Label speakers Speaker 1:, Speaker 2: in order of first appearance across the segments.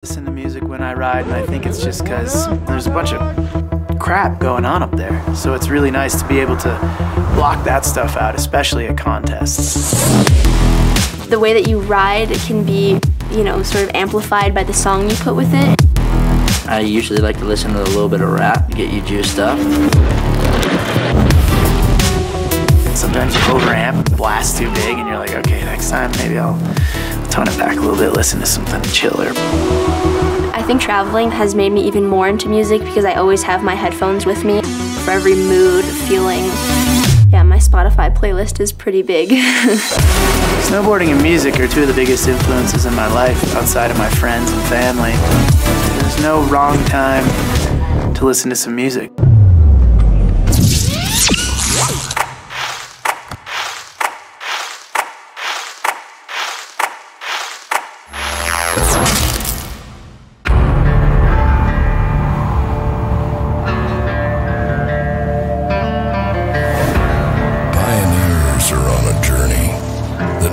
Speaker 1: Listen to music when I ride, and I think it's just because there's a bunch of crap going on up there. So it's really nice to be able to block that stuff out, especially at contests.
Speaker 2: The way that you ride can be, you know, sort of amplified by the song you put with it.
Speaker 3: I usually like to listen to a little bit of rap to get you juiced up.
Speaker 1: Sometimes you overamp and blast too big, and you're like, okay, next time maybe I'll tone it back a little bit, listen to something chiller.
Speaker 2: I think traveling has made me even more into music because I always have my headphones with me for every mood, feeling. Yeah, my Spotify playlist is pretty big.
Speaker 1: Snowboarding and music are two of the biggest influences in my life outside of my friends and family. There's no wrong time to listen to some music.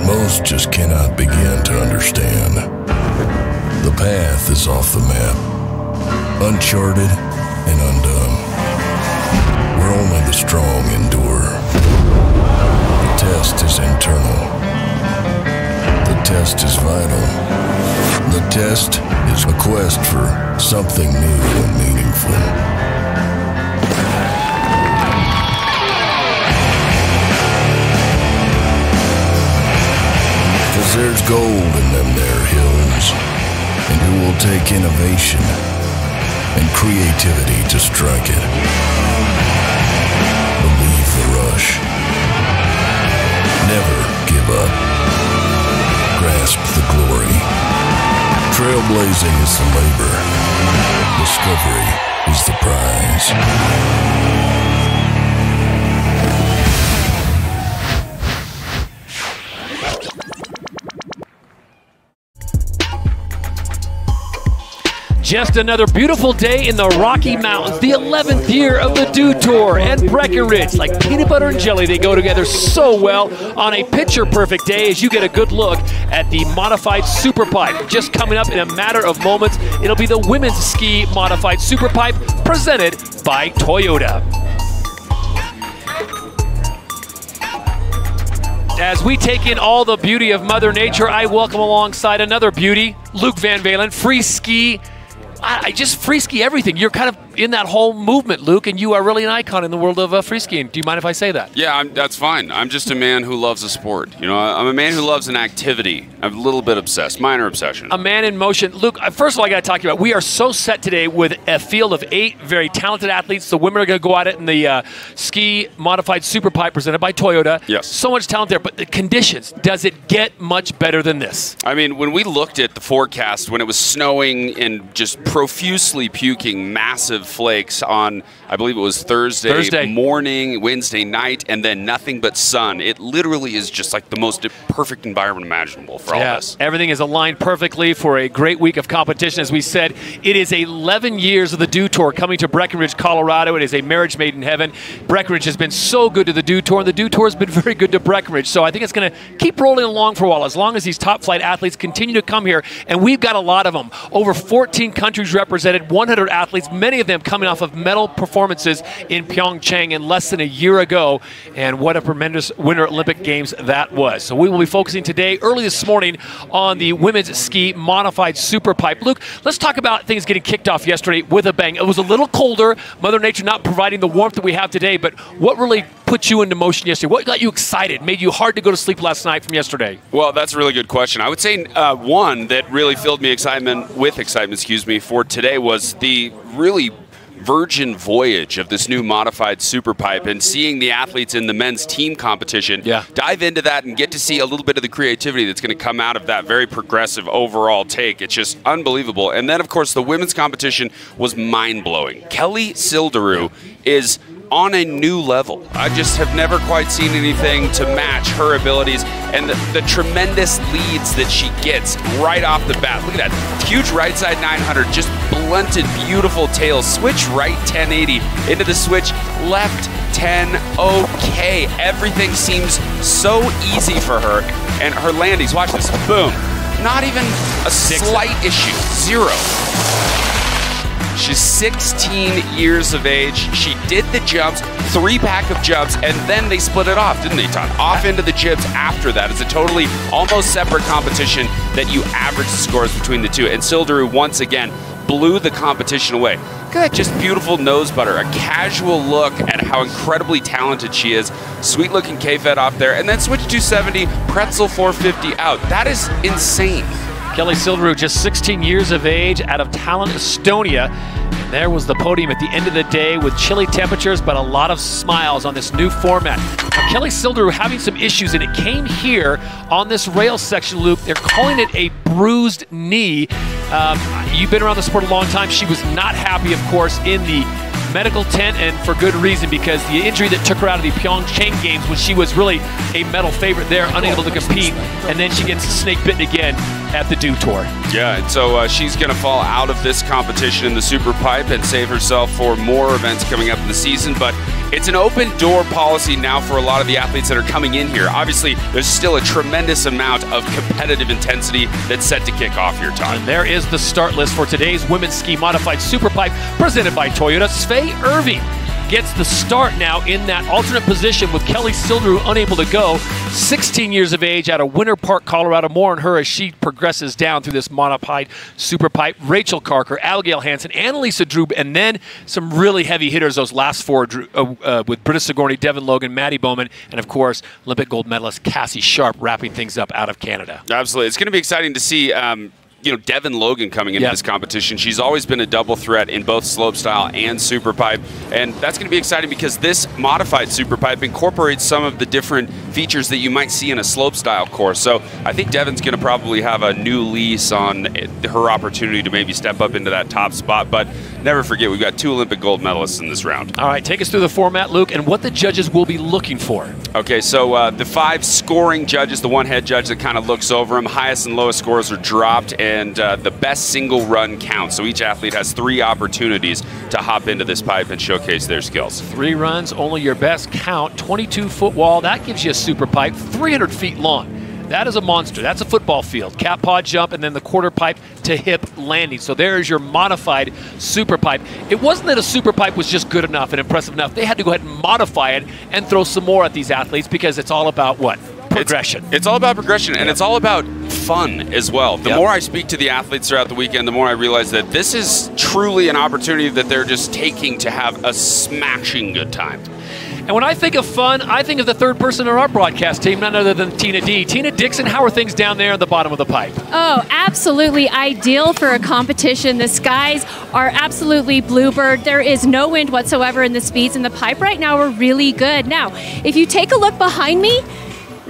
Speaker 4: Most just cannot begin to understand. The path is off the map, uncharted and undone, where only the strong endure. The test is internal. The test is vital. The test is a quest for something new and meaningful. There's gold in them there hills, and who will take innovation and creativity to strike it. Believe the rush. Never give up. Grasp the glory. Trailblazing is the labor. Discovery is the prize.
Speaker 5: Just another beautiful day in the Rocky Mountains, the 11th year of the Dew Tour, and Breckenridge, like peanut butter and jelly, they go together so well on a picture-perfect day as you get a good look at the Modified Super Pipe. Just coming up in a matter of moments, it'll be the Women's Ski Modified Super Pipe presented by Toyota. As we take in all the beauty of Mother Nature, I welcome alongside another beauty, Luke Van Valen, free ski. I just free ski everything. You're kind of in that whole movement, Luke, and you are really an icon in the world of free skiing. Do you mind if I say that?
Speaker 6: Yeah, that's fine. I'm just a man who loves a sport. You know, I'm a man who loves an activity. I'm a little bit obsessed, minor obsession.
Speaker 5: A man in motion. Luke, first of all, I got to talk to you about, we are so set today with a field of 8 very talented athletes. The women are going to go at it in the Ski Modified Super Pipe presented by Toyota.
Speaker 6: Yes.
Speaker 5: So much talent there, but the conditions, does it get much better than this?
Speaker 6: I mean, when we looked at the forecast, when it was snowing and just profusely puking massive flakes on, I believe it was Thursday morning, Wednesday night, and then nothing but sun. It literally is just like the most perfect environment imaginable for all this.
Speaker 5: Everything is aligned perfectly for a great week of competition. As we said, it is 11 years of the Dew Tour coming to Breckenridge, Colorado. It is a marriage made in heaven. Breckenridge has been so good to the Dew Tour, and the Dew Tour has been very good to Breckenridge. So I think it's going to keep rolling along for a while, as long as these top flight athletes continue to come here, and we've got a lot of them. Over 14 countries represented, 100 athletes, many of them coming off of medal performances in Pyeongchang in less than a year ago, and what a tremendous Winter Olympic Games that was. So we will be focusing today, early this morning, on the Women's Ski Modified Super Pipe. Luke, let's talk about things getting kicked off yesterday with a bang. It was a little colder, Mother Nature not providing the warmth that we have today, but what really put you into motion yesterday? What got you excited, made you hard to go to sleep last night from yesterday?
Speaker 6: Well, that's a really good question. I would say one that really filled me with excitement, for today was the really virgin voyage of this new modified super pipe, and seeing the athletes in the men's team competition dive into that and get to see a little bit of the creativity that's going to come out of that very progressive overall take. It's just unbelievable. And then, of course, the women's competition was mind-blowing. Kelly Sildaru is on a new level. I just have never quite seen anything to match her abilities and the tremendous leads that she gets right off the bat. Look at that huge right side 900, just blunted, beautiful tail, switch right 1080 into the switch left 10. Okay, everything seems so easy for her, and her landings, watch this, boom. not even a slight issue. 0. She's 16 years of age. She did the jumps, 3-pack of jumps, and then they split it off, didn't they, Todd? Off into the jibs after that. It's a totally almost separate competition that you average the scores between the two. And Silderu, once again, blew the competition away. Look at that, just beautiful nose butter, a casual look at how incredibly talented she is. Sweet looking K-Fed off there, and then switch 270, pretzel 450 out. That is insane.
Speaker 5: Kelly Silderu, just 16 years of age, out of Tallinn, Estonia. And there was the podium at the end of the day with chilly temperatures, but a lot of smiles on this new format. Now, Kelly Silderu having some issues, and it came here on this rail section, Luke. They're calling it a bruised knee. You've been around the sport a long time. She was not happy, of course, in the medical tent, and for good reason, because the injury that took her out of the Pyeongchang games when she was really a medal favorite there, unable to compete, and then she gets snake bitten again at the Dew Tour.
Speaker 6: Yeah, and so she's going to fall out of this competition in the Super Pipe and save herself for more events coming up in the season, but it's an open door policy now for a lot of the athletes that are coming in here. Obviously, there's still a tremendous amount of competitive intensity that's set to kick off here, Todd.
Speaker 5: And there is the start list for today's Women's Ski Modified Super Pipe presented by Toyota. Svea Irving gets the start now in that alternate position with Kelly Silderu unable to go. 16 years of age out of Winter Park, Colorado. More on her as she progresses down through this modified super pipe. Rachel Carker, Abigail Hansen, Annalisa Drube, and then some really heavy hitters, those last four with Britta Sigourney, Devin Logan, Maddie Bowman, and of course, Olympic gold medalist Cassie Sharp wrapping things up out of Canada.
Speaker 6: Absolutely. It's going to be exciting to see Devin Logan coming into this competition. She's always been a double threat in both slopestyle and superpipe, and that's going to be exciting because this modified superpipe incorporates some of the different features that you might see in a slopestyle course. So I think Devin's going to probably have a new lease on her opportunity to maybe step up into that top spot, but never forget we've got 2 Olympic gold medalists in this round.
Speaker 5: All right, take us through the format, Luke, and what the judges will be looking for.
Speaker 6: Okay, so the 5 scoring judges, the one head judge that kind of looks over them, highest and lowest scores are dropped, and the best single run counts. So each athlete has 3 opportunities to hop into this pipe and showcase their skills.
Speaker 5: 3 runs, only your best count. 22-foot wall, that gives you a super pipe, 300 feet long. That is a monster. That's a football field. Cap pod jump and then the quarter pipe to hip landing. So there is your modified super pipe. It wasn't that a super pipe was just good enough and impressive enough. They had to go ahead and modify it and throw some more at these athletes because it's all about what? Progression.
Speaker 6: It's all about progression, and it's all about fun as well. The more I speak to the athletes throughout the weekend, the more I realize that this is truly an opportunity that they're just taking to have a smashing good time.
Speaker 5: And when I think of fun, I think of the third person on our broadcast team, none other than Tina D. Tina Dixon, how are things down there at the bottom of the pipe?
Speaker 7: Oh, absolutely ideal for a competition. The skies are absolutely bluebird. There is no wind whatsoever in the speeds, and the pipe right now are really good. Now, if you take a look behind me,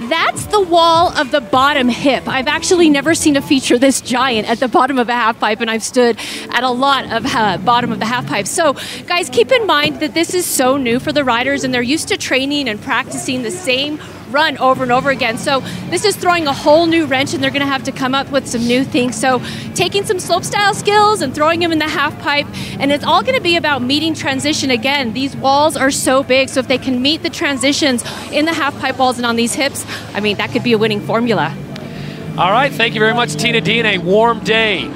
Speaker 7: that's the wall of the bottom hip. I've actually never seen a feature this giant at the bottom of a half pipe, and I've stood at a lot of bottom of the half pipe. So guys, keep in mind that this is so new for the riders, and they're used to training and practicing the same run over and over again. So this is throwing a whole new wrench, and they're going to have to come up with some new things. So taking some slopestyle skills and throwing them in the half pipe, and it's all going to be about meeting transition again. These walls are so big, so if they can meet the transitions in the half pipe walls and on these hips, I mean, that could be a winning formula.
Speaker 5: All right, thank you very much, Tina D, and a warm day.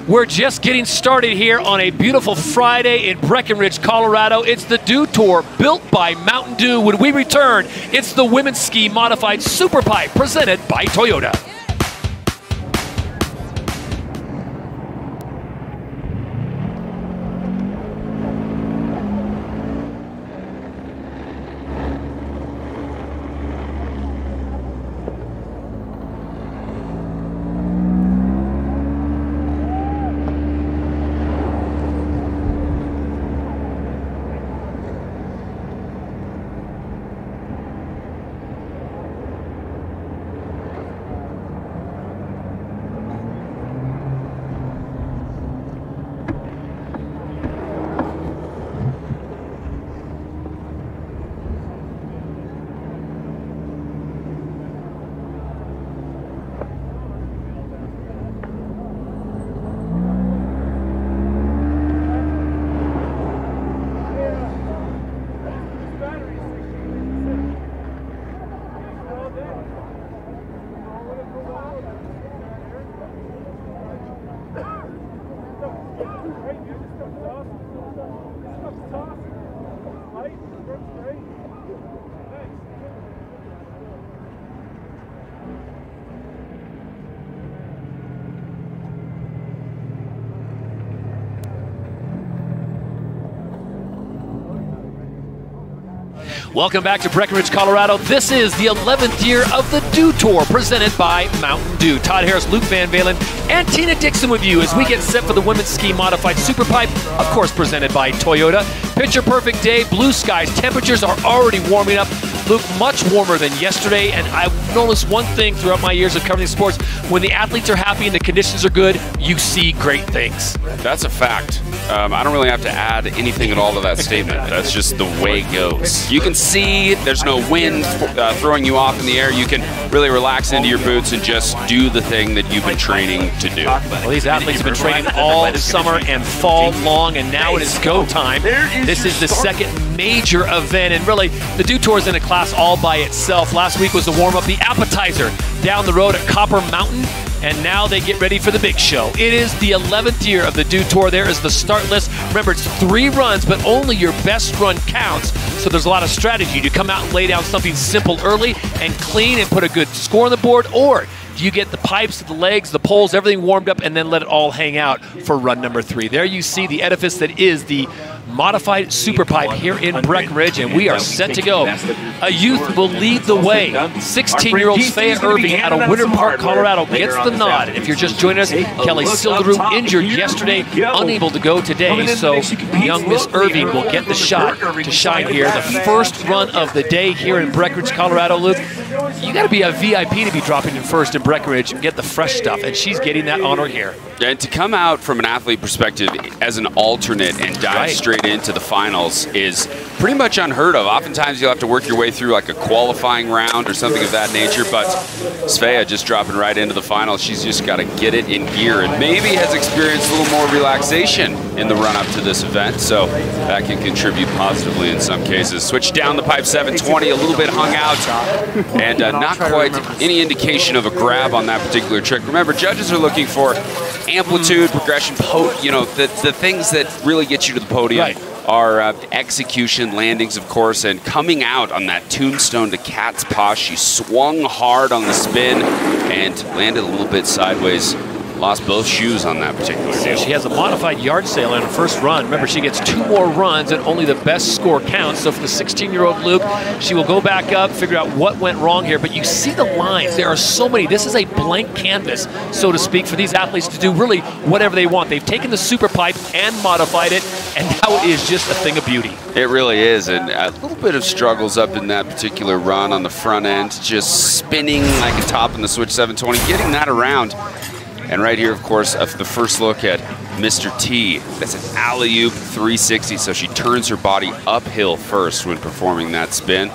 Speaker 5: We're just getting started here on a beautiful Friday in Breckenridge, Colorado. It's the Dew Tour, built by Mountain Dew. When we return, it's the Women's Ski Modified Super Pipe, presented by Toyota. Welcome back to Breckenridge, Colorado. This is the 11th year of the Dew Tour presented by Mountain Dew. Todd Harris, Luke Van Valen, and Tina Dixon with you as we get set for the Women's Ski Modified Superpipe, of course presented by Toyota. Picture perfect day, blue skies, temperatures are already warming up. Luke, much warmer than yesterday, and I've noticed one thing throughout my years of covering these sports: when the athletes are happy and the conditions are good, you see great things.
Speaker 6: That's a fact. I don't really have to add anything at all to that statement. That's just the way it goes. You can see there's no wind throwing you off in the air. You can really relax into your boots and just do the thing that you've been training to do.
Speaker 5: Well, these athletes have been training all summer and fall long, and now it is go time. This is the second major event, and really, the Dew Tour is in a class all by itself. Last week was the warm-up, the appetizer down the road at Copper Mountain, and now they get ready for the big show. It is the 11th year of the Dew Tour. There is the start list. Remember, it's 3 runs, but only your best run counts, so there's a lot of strategy. Do you come out and lay down something simple early and clean and put a good score on the board, or do you get the pipes, the legs, the poles, everything warmed up, and then let it all hang out for run number 3? There you see the edifice that is the Modified Superpipe here in Breckenridge, and we are set to go. A youth will lead the way. 16-year-old Faye Irving out of Winter Park, Colorado gets the nod. And if you're just joining us, Kelly Silderud injured yesterday, unable to go today, so young Miss Irving will get the shot to shine here. The first run of the day here in Breckenridge, Colorado. Luke, you got to be a VIP to be dropping in first in Breckenridge and get the fresh stuff, and she's getting that honor here.
Speaker 6: And to come out from an athlete perspective as an alternate and dive straight into the finals is pretty much unheard of. Oftentimes you'll have to work your way through like a qualifying round or something of that nature, but Svea just dropping right into the finals. She's just got to get it in gear and maybe has experienced a little more relaxation in the run-up to this event, so that can contribute positively in some cases. Switch down the pipe 720, a little bit hung out, and not quite any indication of a grab on that particular trick. Remember, judges are looking for amplitude, progression, you know, the things that really get you to the podium are execution, landings, of course, and coming out on that tombstone to cat's paw. She swung hard on the spin and landed a little bit sideways. Lost both shoes on that particular deal.
Speaker 5: She has a modified yard sail in her first run. Remember, she gets 2 more runs and only the best score counts. So for the 16-year-old Luke, she will go back up, figure out what went wrong here. But you see the lines. There are so many. This is a blank canvas, so to speak, for these athletes to do really whatever they want. They've taken the super pipe and modified it, and now it is just a thing of beauty.
Speaker 6: It really is, and a little bit of struggles up in that particular run on the front end, just spinning like a top in the switch 720, getting that around. And right here, of course, the first look at Mr. T. That's an alley-oop 360, so she turns her body uphill first when performing that spin.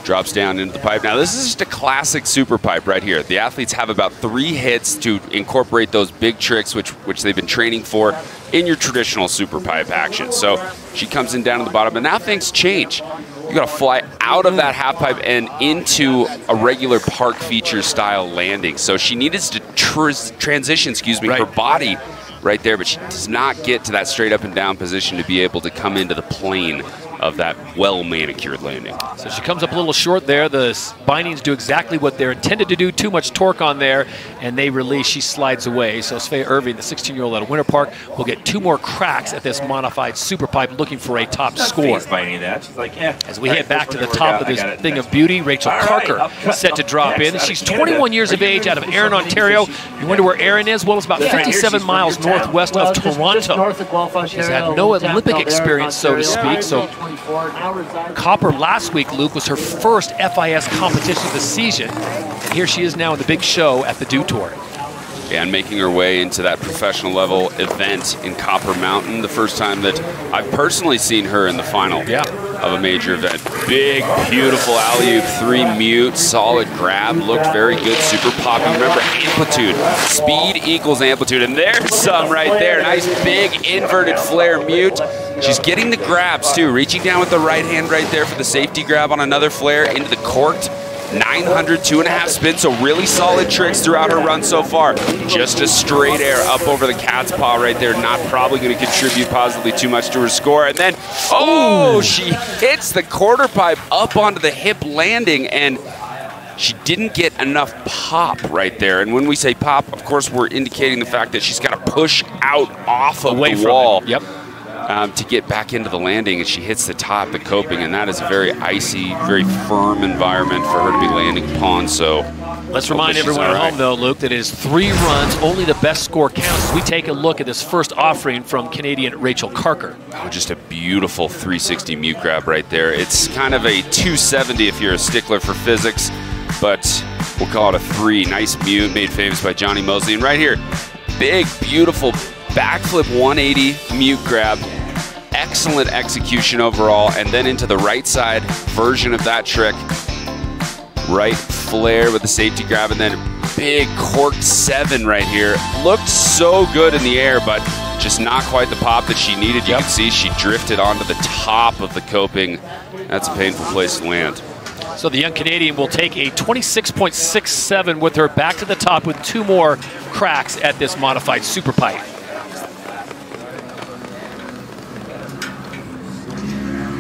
Speaker 6: Drops down into the pipe. Now, this is just a classic super pipe right here. The athletes have about 3 hits to incorporate those big tricks, which they've been training for in your traditional super pipe action. So she comes in down to the bottom, and now things change. You got to fly out of that half pipe and into a regular park feature style landing. So she needed to transition, her body right there, but she does not get to that straight up and down position to be able to come into the plane of that well-manicured landing.
Speaker 5: So she comes up a little short there. The bindings do exactly what they're intended to do. Too much torque on there, and they release. She slides away. So Svea Irving, the 16-year-old out of Winter Park, will get 2 more cracks at this modified super pipe, looking for a top score. As we head back to the top of this thing of beauty, Rachel Carker set to drop in. She's 21 years of age, out of Erin, Ontario. You wonder where Erin is? Well, it's about 57 miles northwest of Toronto. She's had no Olympic experience, so to speak. So Copper last week, Luke, was her first FIS competition of the season. And here she is now in the big show at the Dew Tour.
Speaker 6: And making her way into that professional level event in Copper Mountain, the first time that I've personally seen her in the final of a major event. Big, beautiful alley-oop 3 mute, solid grab, looked very good, super popping. Remember, amplitude, speed equals amplitude, and there's some right there. Nice big inverted flare mute. She's getting the grabs too, reaching down with the right hand right there for the safety grab on another flare into the corked. 900, 2.5 spins, so really solid tricks throughout her run so far. Just a straight air up over the cat's paw right there, not probably going to contribute positively too much to her score. And then, oh, she hits the quarter pipe up onto the hip landing, and she didn't get enough pop right there. And when we say pop, of course, we're indicating the fact that she's got to push out off of the wall.
Speaker 5: Yep.
Speaker 6: To get back into the landing, and she hits the top, the coping, and that is a very icy, very firm environment for her to be landing upon. So
Speaker 5: let's remind everyone at home, though, Luke, that it is 3 runs, only the best score counts. As we take a look at this first offering from Canadian Rachel Carker.
Speaker 6: Oh, just a beautiful 360 mute grab right there. It's kind of a 270 if you're a stickler for physics, but we'll call it a 3. Nice mute, made famous by Johnny Mosley. And right here, big, beautiful backflip 180 mute grab. Excellent execution overall, and then into the right side version of that trick. Right flare with the safety grab, and then big corked 7 right here. Looked so good in the air, but just not quite the pop that she needed. You can see she drifted onto the top of the coping. That's a painful place to land.
Speaker 5: So the young Canadian will take a 26.67 with her back to the top with 2 more cracks at this modified super pipe.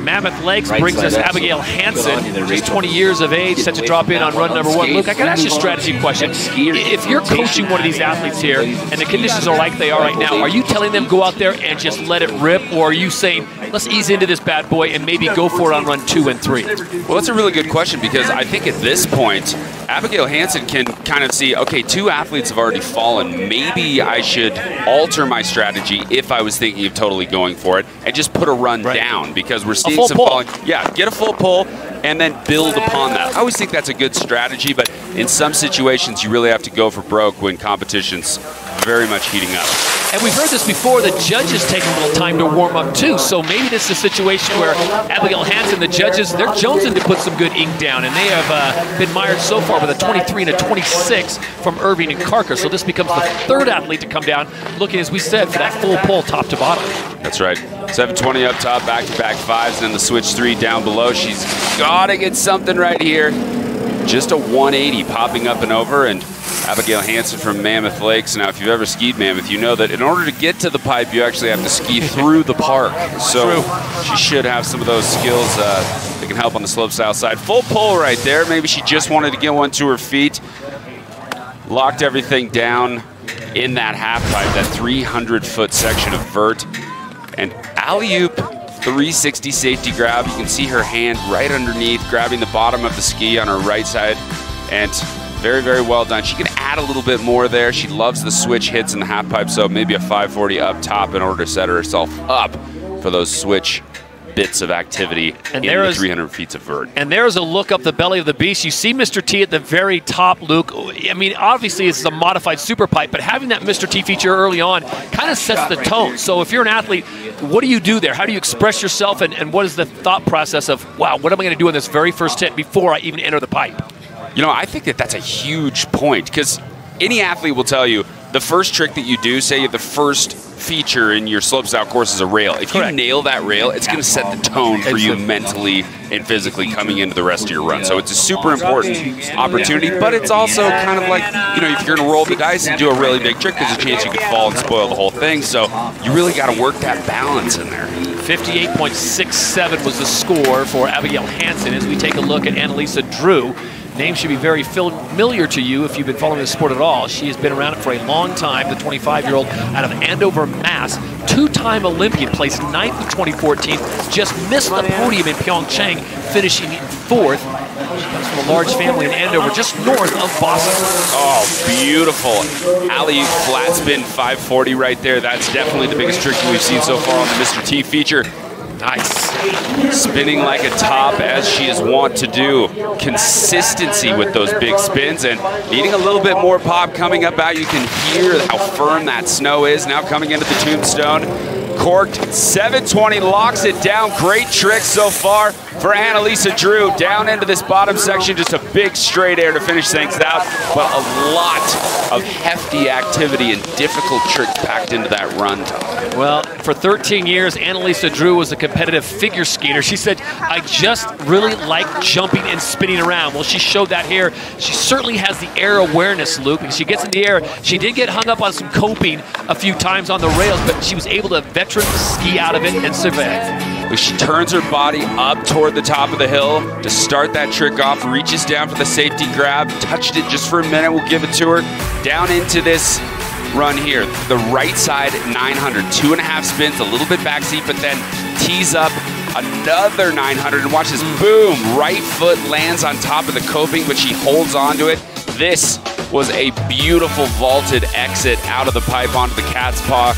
Speaker 5: Mammoth Lakes brings us Abigail Hansen, just 20 years of age, set to drop in on run number 1. Luke, I got to ask you a strategy question. If you're coaching one of these athletes here and the conditions are like they are right now, are you telling them go out there and just let it rip, or are you saying, let's ease into this bad boy and maybe go for it on run 2 and 3?
Speaker 6: Well, that's a really good question, because I think at this point, Abigail Hansen can kind of see, okay, 2 athletes have already fallen. Maybe I should alter my strategy if I was thinking of totally going for it and just put a run down, because we're seeing some falling. Yeah, get a full pull and then build upon that. I always think that's a good strategy, but in some situations you really have to go for broke when competition's very much heating up.
Speaker 5: And we've heard this before, the judges take a little time to warm up too, so maybe this is a situation where Abigail Hansen, the judges, they're jonesing to put some good ink down, and they have been mired so far with a 23 and a 26 from Irving and Carker, so this becomes the 3rd athlete to come down, looking, as we said, for that full pull top to bottom.
Speaker 6: That's right. 720 up top, back-to-back 5s, and then the switch 3 down below. She's got to get something right here. Just a 180 popping up and over, and Abigail Hansen from Mammoth Lakes. Now, if you've ever skied Mammoth, you know that in order to get to the pipe, you actually have to ski through the park. So she should have some of those skills that can help on the slope-style side. Full pull right there. Maybe she just wanted to get one to her feet. Locked everything down in that half pipe, that 300-foot section of vert. And alley-oop 360 safety grab. You can see her hand right underneath, grabbing the bottom of the ski on her right side. And very, very well done. She can add a little bit more there. She loves the switch hits in the half pipe, so maybe a 540 up top in order to set herself up for those switch bits of activity in the 300 feet of vert.
Speaker 5: And there's a look up the belly of the beast. You see Mr. T at the very top, Luke. I mean, obviously it's a modified super pipe, but having that Mr. T feature early on kind of sets the tone. So if you're an athlete, what do you do there? How do you express yourself, and what is the thought process of, wow, what am I going to do on this very first hit before I even enter the pipe?
Speaker 6: You know, I think that that's a huge point, because any athlete will tell you the first trick that you do, say the first feature in your slopestyle course is a rail. If you nail that rail, it's going to set the tone for you mentally and physically coming into the rest of your run. So it's a super important opportunity, but it's also kind of like, you know, if you're going to roll the dice and do a really big trick, there's a chance you could fall and spoil the whole thing. So you really got to work that balance in there.
Speaker 5: 58.67 was the score for Abigail Hansen as we take a look at Annalisa Drew. Name should be very familiar to you if you've been following the sport at all. She has been around it for a long time, the 25-year-old out of Andover, Mass. 2-time Olympian, placed 9th in 2014, just missed the podium in Pyeongchang, finishing in 4th. She comes from a large family in Andover, just north of Boston.
Speaker 6: Oh, beautiful. Alley flat spin 540 right there. That's definitely the biggest trick we've seen so far on the Mr. T feature. Nice. Spinning like a top, as she is wont to do. Consistency with those big spins, and needing a little bit more pop coming up out. You can hear how firm that snow is now coming into the tombstone. Corked 720, locks it down. Great trick so far. for Annalisa Drew. Down into this bottom section, just a big straight air to finish things out, but a lot of hefty activity and difficult tricks packed into that run.
Speaker 5: Well, for 13 years, Annalisa Drew was a competitive figure skater. She said, I just really like jumping and spinning around. Well, she showed that here. She certainly has the air awareness, Luke. When she gets in the air, she did get hung up on some coping a few times on the rails, but she was able to veteran ski out of it and survive.
Speaker 6: She turns her body up toward the top of the hill to start that trick off, reaches down for the safety grab, touched it just for a minute, we'll give it to her. Down into this run here, the right side 900, 2.5 spins, a little bit backseat, but then tees up another 900 and watch this, boom, right foot lands on top of the coping, but she holds onto it. This was a beautiful vaulted exit out of the pipe onto the cat's paw.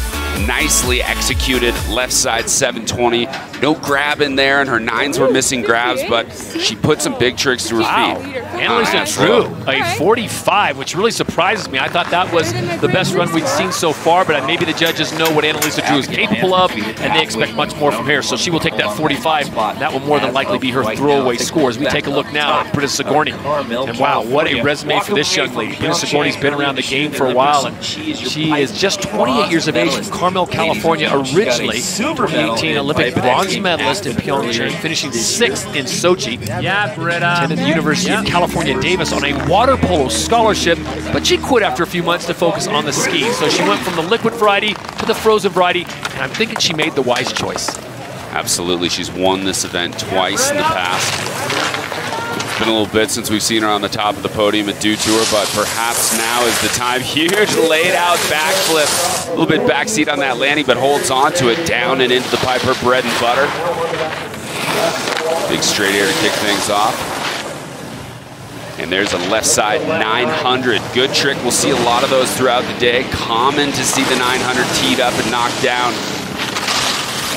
Speaker 6: Nicely executed, left side 720. No grab in there, and her 9s were missing grabs, but she put some big tricks to her feet.
Speaker 5: Annalisa Drew, a 45, which really surprises me. I thought that was the best run we'd seen so far, but maybe the judges know what Annalisa Drew is capable of, and they expect much more from her. So she will take that 45. That will more than likely be her throwaway score. As we take a look now at Britta Sigourney. And wow, what a resume for this young lady. Britta Sigourney's been around the game for a while, and she is just 28 years of age from Carmel, California, originally 2018 Olympic bronze medalist in Pyeongchang, finishing 6th in Sochi. Yeah, Britta. Attended the University of California, Davis on a water polo scholarship, but she quit after a few months to focus on the ski. So she went from the liquid variety to the frozen variety, and I'm thinking she made the wise choice.
Speaker 6: Absolutely, she's won this event twice in the past. It's been a little bit since we've seen her on the top of the podium at Dew Tour, but perhaps now is the time. Huge laid out backflip. A little bit backseat on that landing, but holds on to it down and into the pipe, her bread and butter. Big straight air to kick things off. And there's a left side 900. Good trick. We'll see a lot of those throughout the day. Common to see the 900 teed up and knocked down.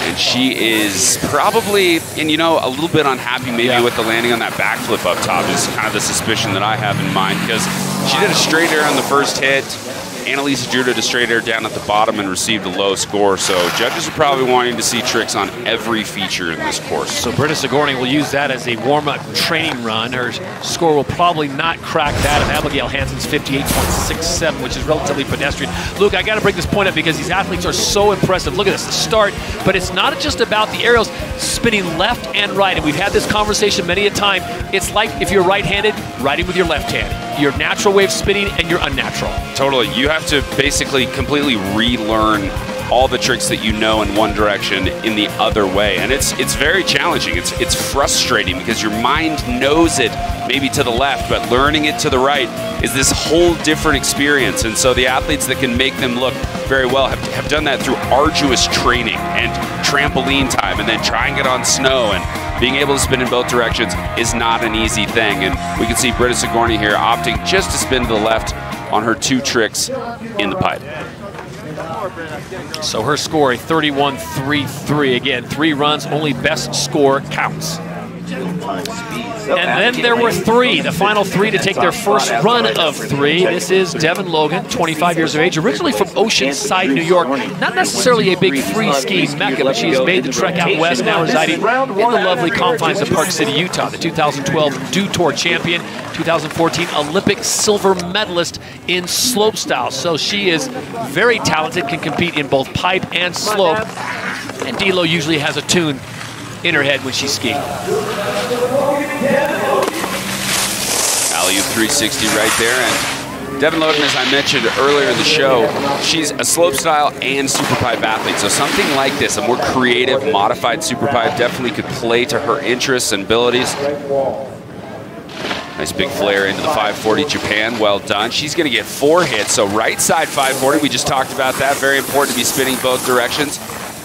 Speaker 6: And she is probably, and you know, a little bit unhappy maybe with the landing on that backflip up top is kind of the suspicion that I have in mind, because she did a straight air on the first hit. Annalisa Drew did a straight air down at the bottom and received a low score. So judges are probably wanting to see tricks on every feature in this course.
Speaker 5: So Britta Sigourney will use that as a warm-up training run. Her score will probably not crack that of Abigail Hansen's 58.67, which is relatively pedestrian. Luke, I got to bring this point up because these athletes are so impressive. Look at this start, but it's not just about the aerials, spinning left and right. And we've had this conversation many a time. It's like if you're right-handed, riding with your left hand. Your natural way of spinning and your unnatural.
Speaker 6: Totally. You have to basically completely relearn all the tricks that you know in one direction in the other way. And it's very challenging. It's frustrating because your mind knows it maybe to the left, but learning it to the right is this whole different experience. And so the athletes that can make them look very well have done that through arduous training and trampoline time, and then trying it on snow, and being able to spin in both directions is not an easy thing. And we can see Britta Sigourney here opting just to spin to the left on her 2 tricks in the pipe.
Speaker 5: So her score, a 31.33. Again, 3 runs, only best score counts. And then there were 3, the final 3 to take their first run of 3. This is Devin Logan, 25 years of age, originally from Oceanside, New York. Not necessarily a big free ski mecca, but she has made the trek out west, now residing in the lovely confines of Park City, Utah. The 2012 Dew Tour champion, 2014 Olympic silver medalist in slopestyle. So she is very talented, can compete in both pipe and slope. And D-Lo usually has a tune in her head when she's skiing.
Speaker 6: Alley-oop 360 right there. And Devin Logan, as I mentioned earlier in the show, she's a slopestyle and superpipe athlete. So something like this, a more creative, modified superpipe, definitely could play to her interests and abilities. Nice big flare into the 540 Japan, well done. She's gonna get 4 hits, so right side 540, we just talked about that. Very important to be spinning both directions.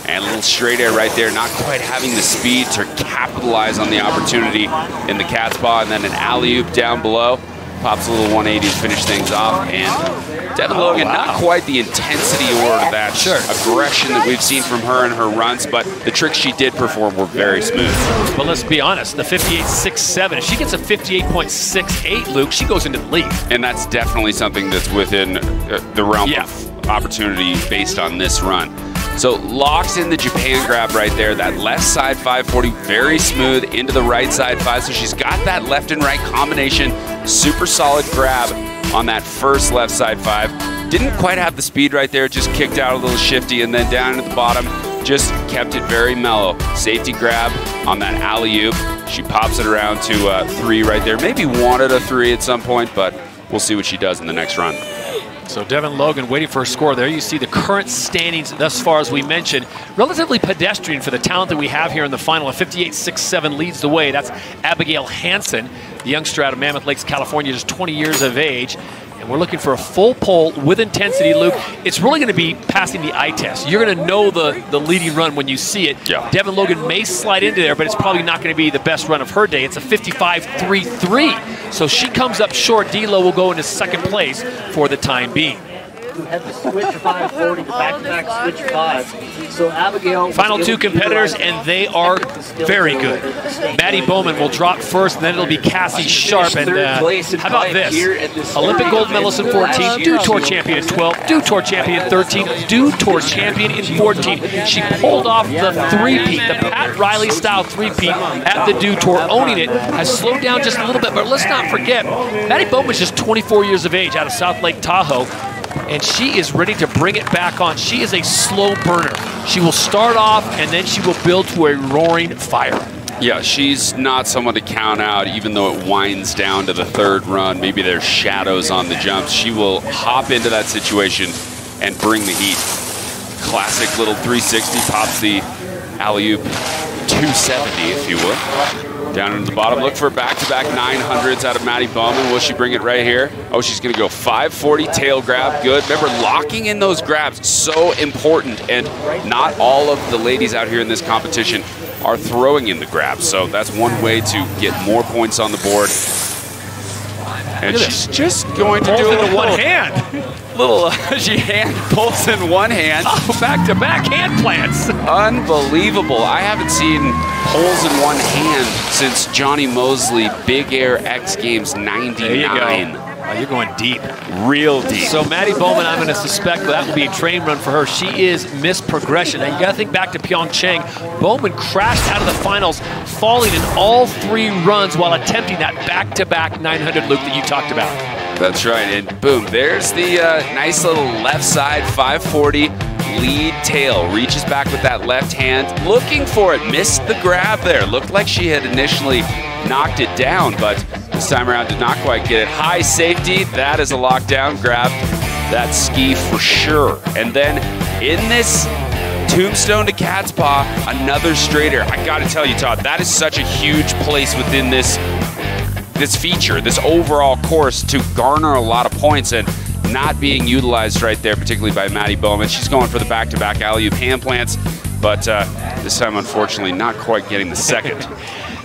Speaker 6: And a little straight air right there, not quite having the speed to capitalize on the opportunity in the cat's paw, and then an alley-oop down below. Pops a little 180 to finish things off. And Devin Logan, not quite the intensity or that aggression that we've seen from her in her runs, but the tricks she did perform were very smooth.
Speaker 5: But let's be honest, the 58.67, if she gets a 58.68, Luke, she goes into the lead.
Speaker 6: And that's definitely something that's within the realm of opportunity based on this run. So locks in the Japan grab right there. That left side 540, very smooth into the right side 5. So she's got that left and right combination. Super solid grab on that first left side 5. Didn't quite have the speed right there, just kicked out a little shifty, and then down at the bottom, just kept it very mellow. Safety grab on that alley-oop. She pops it around to 3 right there. Maybe wanted a 3 at some point, but we'll see what she does in the next run.
Speaker 5: So Devin Logan waiting for a score. There you see the current standings thus far, as we mentioned. Relatively pedestrian for the talent that we have here in the final. A 58.67 leads the way. That's Abigail Hansen, the youngster out of Mammoth Lakes, California, just 20 years of age. And we're looking for a full pole with intensity, Luke. It's really going to be passing the eye test. You're going to know the leading run when you see it.
Speaker 6: Yeah.
Speaker 5: Devin Logan may slide into there, but it's probably not going to be the best run of her day. It's a 55.33. So she comes up short. D'Lo will go into second place for the time being.
Speaker 3: Had the switch 540, back-to-back switch 5. So Abigail.
Speaker 5: Final 2 competitors, and they are very good. Maddie Bowman will drop first, and then it'll be Cassie Sharp. And how about this? Olympic gold medalist in 14, Dew Tour champion in 12, Dew Tour champion in 13, Dew Tour champion in 14. She pulled off the three-peat, the Pat Riley style three-peat at the Dew Tour, owning it. Has slowed down just a little bit, but let's not forget, Maddie Bowman's just 24 years of age out of South Lake Tahoe. And she is ready to bring it back on. She is a slow burner. She will start off, and then she will build to a roaring fire.
Speaker 6: Yeah, she's not someone to count out, even though it winds down to the third run. Maybe there's shadows on the jumps. She will hop into that situation and bring the heat. Classic little 360, pops the alley-oop 270, if you would. Down into the bottom, look for back-to-back 900s out of Maddie Bowman. Will she bring it right here? Oh, she's going to go 540 tail grab. Good. Remember, locking in those grabs, so important. And not all of the ladies out here in this competition are throwing in the grabs. So that's one way to get more points on the board. And she's just going to do it
Speaker 5: with one hand.
Speaker 6: She hand pulls in one hand.
Speaker 5: Oh, back-to-back hand plants.
Speaker 6: Unbelievable. I haven't seen pulls in one hand since Johnny Mosley Big Air X Games 99.
Speaker 5: There you go. Oh, you're going deep.
Speaker 6: Real deep.
Speaker 5: So Maddie Bowman, I'm going to suspect that will be a train run for her. She is Miss Progression. Now you got to think back to Pyeongchang. Bowman crashed out of the finals, falling in all 3 runs while attempting that back-to-back 900 loop that you talked about.
Speaker 6: That's right, and boom, there's the nice little left side 540 lead tail. Reaches back with that left hand, looking for it. Missed the grab there. Looked like she had initially knocked it down, but this time around did not quite get it. High safety, that is a lockdown. Grab that ski for sure. And then in this tombstone to cat's paw, another straighter. I gotta tell you, Todd, that is such a huge place within this feature, this overall course, to garner a lot of points, and not being utilized right there, particularly by Maddie Bowman. She's going for the back-to-back alley-oop hand plants, but this time, unfortunately, not quite getting the second.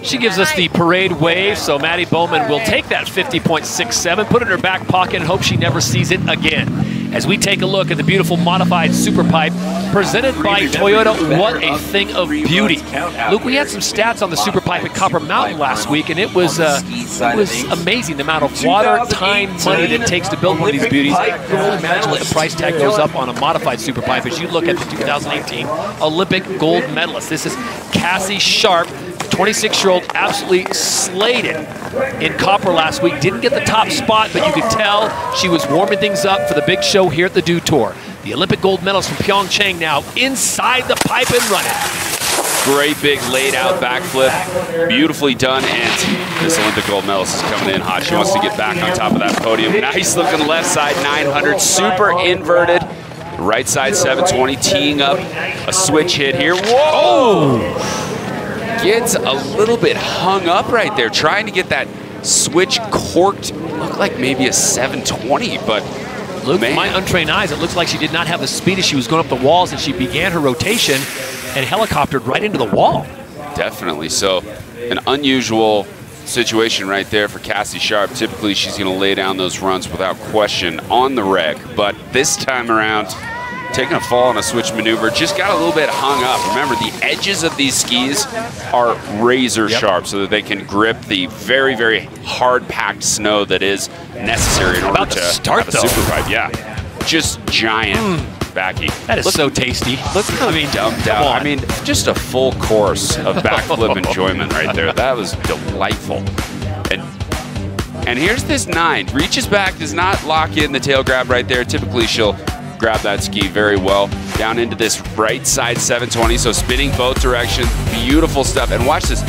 Speaker 5: She gives us the parade wave, so Maddie Bowman will take that 50.67, put it in her back pocket, and hope she never sees it again. As we take a look at the beautiful modified Super Pipe presented by Toyota, what a thing of beauty. Luke, we had some stats on the Super Pipe at Copper Mountain last week, and it was amazing the amount of water, time, money that it takes to build one of these beauties. I can only imagine what the price tag goes up on a modified Super Pipe as you look at the 2018 Olympic gold medalist. This is Cassie Sharp, 26-year-old, absolutely slayed it in Copper last week. Didn't get the top spot, but you could tell she was warming things up for the big show here at the Dew Tour. The Olympic gold medalist from Pyeongchang now inside the pipe and running.
Speaker 6: Great big laid out backflip, beautifully done, and this Olympic gold medalist is coming in hot. She wants to get back on top of that podium. Nice looking left side 900, super inverted. Right side 720, teeing up a switch hit here. Whoa! Gets a little bit hung up right there, trying to get that switch corked. Looked like maybe a 720, but
Speaker 5: Luke, my untrained eyes, it looks like she did not have the speed as she was going up the walls, and she began her rotation and helicoptered right into the wall.
Speaker 6: Definitely. So an unusual situation right there for Cassie Sharp. Typically, she's going to lay down those runs without question on the reg, but this time around, taking a fall on a switch maneuver, just got a little bit hung up. Remember, the edges of these skis are razor sharp so that they can grip the very, very hard-packed snow that is necessary in order to
Speaker 5: start,
Speaker 6: have a super pipe. Yeah, just giant. backy.
Speaker 5: That is so tasty.
Speaker 6: Look how dumped out. I mean, just a full course of backflip enjoyment right there. That was delightful. And here's this 9. Reaches back, does not lock in the tail grab right there. Typically, she'll grab that ski very well. Down into this right side 720, so spinning both directions. Beautiful stuff. And watch this.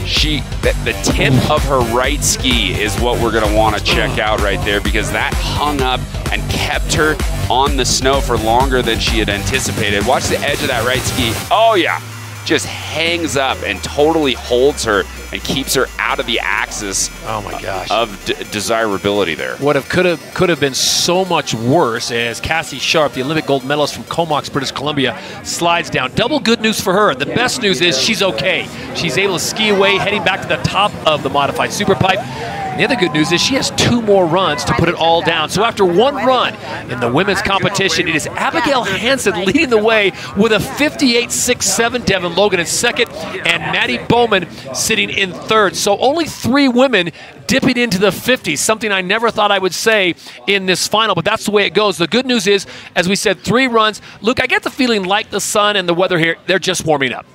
Speaker 6: The tip of her right ski is what we're going to want to check out right there, because that hung up and kept her on the snow for longer than she had anticipated. Watch the edge of that right ski. Oh, yeah. Just hangs up and totally holds her and keeps her out of the axis of desirability there.
Speaker 5: What could have been so much worse as Cassie Sharp, the Olympic gold medalist from Comox, British Columbia, slides down. Double good news for her. The best news is she's okay. She's able to ski away, heading back to the top of the modified superpipe. The other good news is she has 2 more runs to put it all down. So after 1 run in the women's competition, it is Abigail Hansen leading the way with a 58.67, Devin Logan in second, and Maddie Bowman sitting in third. So only 3 women dipping into the 50s, something I never thought I would say in this final, but that's the way it goes. The good news is, as we said, 3 runs. Luke, I get the feeling like the sun and the weather here, they're just warming up.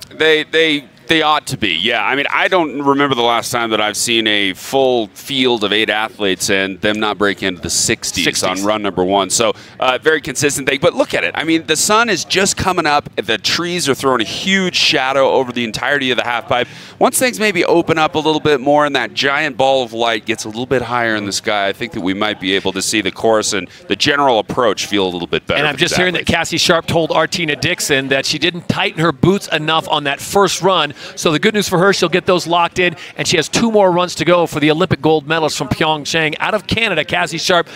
Speaker 6: They ought to be, yeah. I mean, I don't remember the last time that I've seen a full field of 8 athletes and them not break into the 60s on run number 1. So, very consistent thing. But look at it. I mean, the sun is just coming up. The trees are throwing a huge shadow over the entirety of the half pipe. Once things maybe open up a little bit more and that giant ball of light gets a little bit higher in the sky, I think that we might be able to see the course and the general approach feel a little bit better.
Speaker 5: And I'm just hearing that Cassie Sharp told Artina Dixon that she didn't tighten her boots enough on that first run. So the good news for her, she'll get those locked in, and she has 2 more runs to go for the Olympic gold medalist from Pyeongchang. Out of Canada, Cassie Sharp.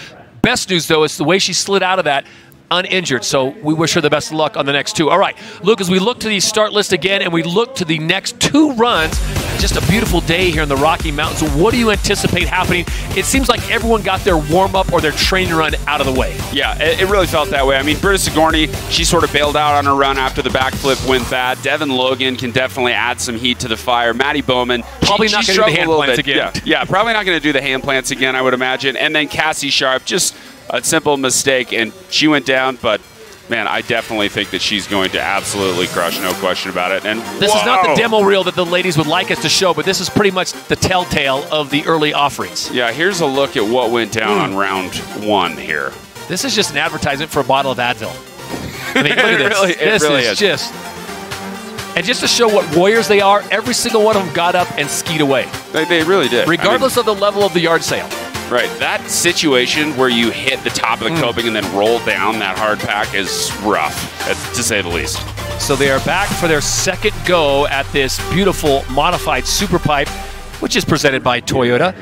Speaker 5: Best news, though, is the way she slid out of that uninjured. So we wish her the best of luck on the next 2. All right, Luke, as we look to the start list again and we look to the next 2 runs, just a beautiful day here in the Rocky Mountains. What do you anticipate happening? It seems like everyone got their warm-up or their training run out of the way.
Speaker 6: Yeah, it really felt that way. I mean, Britta Sigourney, she sort of bailed out on her run after the backflip went bad. Devin Logan can definitely add some heat to the fire. Maddie Bowman,
Speaker 5: probably not going to do the hand plants again.
Speaker 6: Yeah, probably not going to do the hand plants again, I would imagine. And then Cassie Sharp, just a simple mistake, and she went down, but man, I definitely think that she's going to absolutely crush, no question about it. And
Speaker 5: this is not the demo reel that the ladies would like us to show, but this is pretty much the telltale of the early offerings.
Speaker 6: Yeah, here's a look at what went down on round 1 here.
Speaker 5: This is just an advertisement for a bottle of Advil. I mean, look at this.
Speaker 6: This really is
Speaker 5: just... And just to show what warriors they are, every single one of them got up and skied away.
Speaker 6: They really did.
Speaker 5: Regardless of the level of the yard sale.
Speaker 6: Right, that situation where you hit the top of the coping and then roll down that hard pack is rough, to say the least.
Speaker 5: So they are back for their second go at this beautiful modified superpipe, which is presented by Toyota.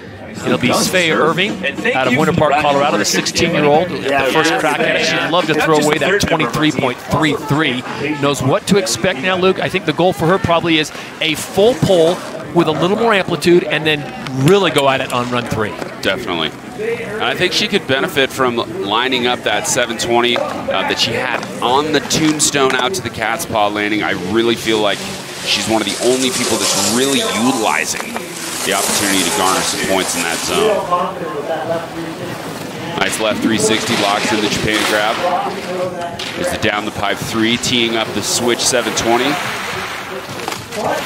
Speaker 5: It'll be Svea Irving out of Winter Park, Colorado, the 16-year-old. The first crack at it. She'd love to throw away that 23.33. Knows what to expect now, Luke. I think the goal for her probably is a full pull with a little more amplitude and then really go at it on run 3.
Speaker 6: Definitely. And I think she could benefit from lining up that 720 that she had on the tombstone out to the cat's paw landing. I really feel like she's one of the only people that's really utilizing the opportunity to garner some points in that zone. Nice left 360, locks in the Japan grab. There's the down the pipe 3, teeing up the switch 720.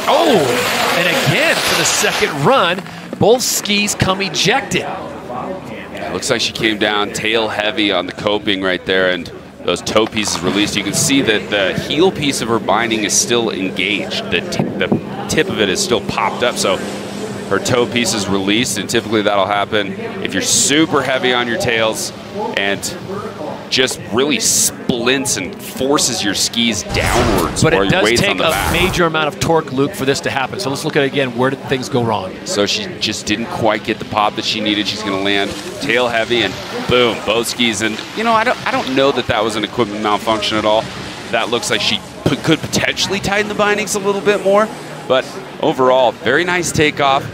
Speaker 5: Oh, and again for the second run, both skis come ejected.
Speaker 6: Looks like she came down tail heavy on the coping right there, and those toe pieces released. You can see that the heel piece of her binding is still engaged. The tip of it is still popped up, so her toe piece is released, and typically that'll happen if you're super heavy on your tails and just really splints and forces your skis downwards.
Speaker 5: But it does take a major amount of torque, Luke, for this to happen. So let's look at it again. Where did things go wrong?
Speaker 6: So she just didn't quite get the pop that she needed. She's going to land tail heavy, and boom, both skis. And you know, I don't know that that was an equipment malfunction at all. That looks like she could potentially tighten the bindings a little bit more. But overall, very nice takeoff.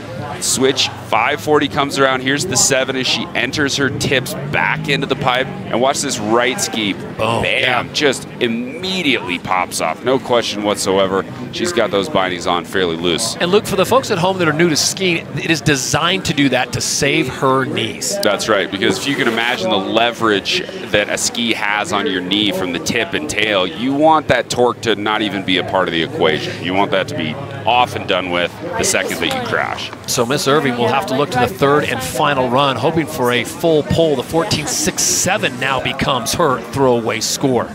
Speaker 6: Switch 540 comes around. Here's the 7 as she enters her tips back into the pipe. And watch this right ski.
Speaker 5: Boom.
Speaker 6: Bam.
Speaker 5: Yeah.
Speaker 6: Just immediately pops off. No question whatsoever. She's got those bindings on fairly loose.
Speaker 5: And Luke, for the folks at home that are new to skiing, it is designed to do that, to save her knees.
Speaker 6: That's right, because if you can imagine the leverage that a ski has on your knee from the tip and tail, you want that torque to not even be a part of the equation. You want that to be off and done with the second that you crash.
Speaker 5: So Miss Irving will have to look to the third and final run, hoping for a full pole. The 14.67 now becomes her throwaway score.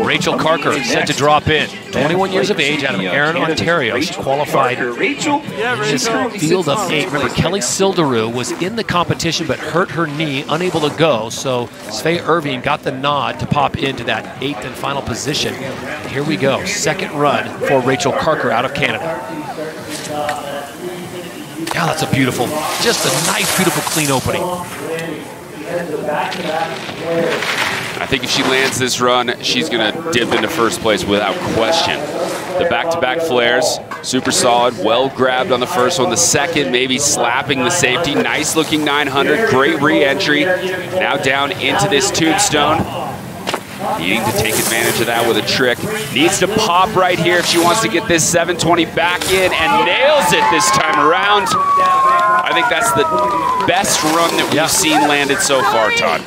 Speaker 5: Rachel Carker set to drop in. 21 years of age, out of Erin, Ontario. She qualified in this field of 8. Remember, Kelly Sildaroo was in the competition but hurt her knee, unable to go. So Svea Irving got the nod to pop into that 8th and final position. And here we go, second run for Rachel Carker out of Canada. Yeah, that's a beautiful, just a nice, beautiful, clean opening.
Speaker 6: I think if she lands this run, she's going to dip into first place without question. The back-to-back flares, super solid, well grabbed on the first one. The second, maybe slapping the safety. Nice looking 900, great re-entry. Now down into this tombstone. Needing to take advantage of that with a trick. Needs to pop right here if she wants to get this 720 back in, and nails it this time around. I think that's the best run that we've seen landed so far, Todd.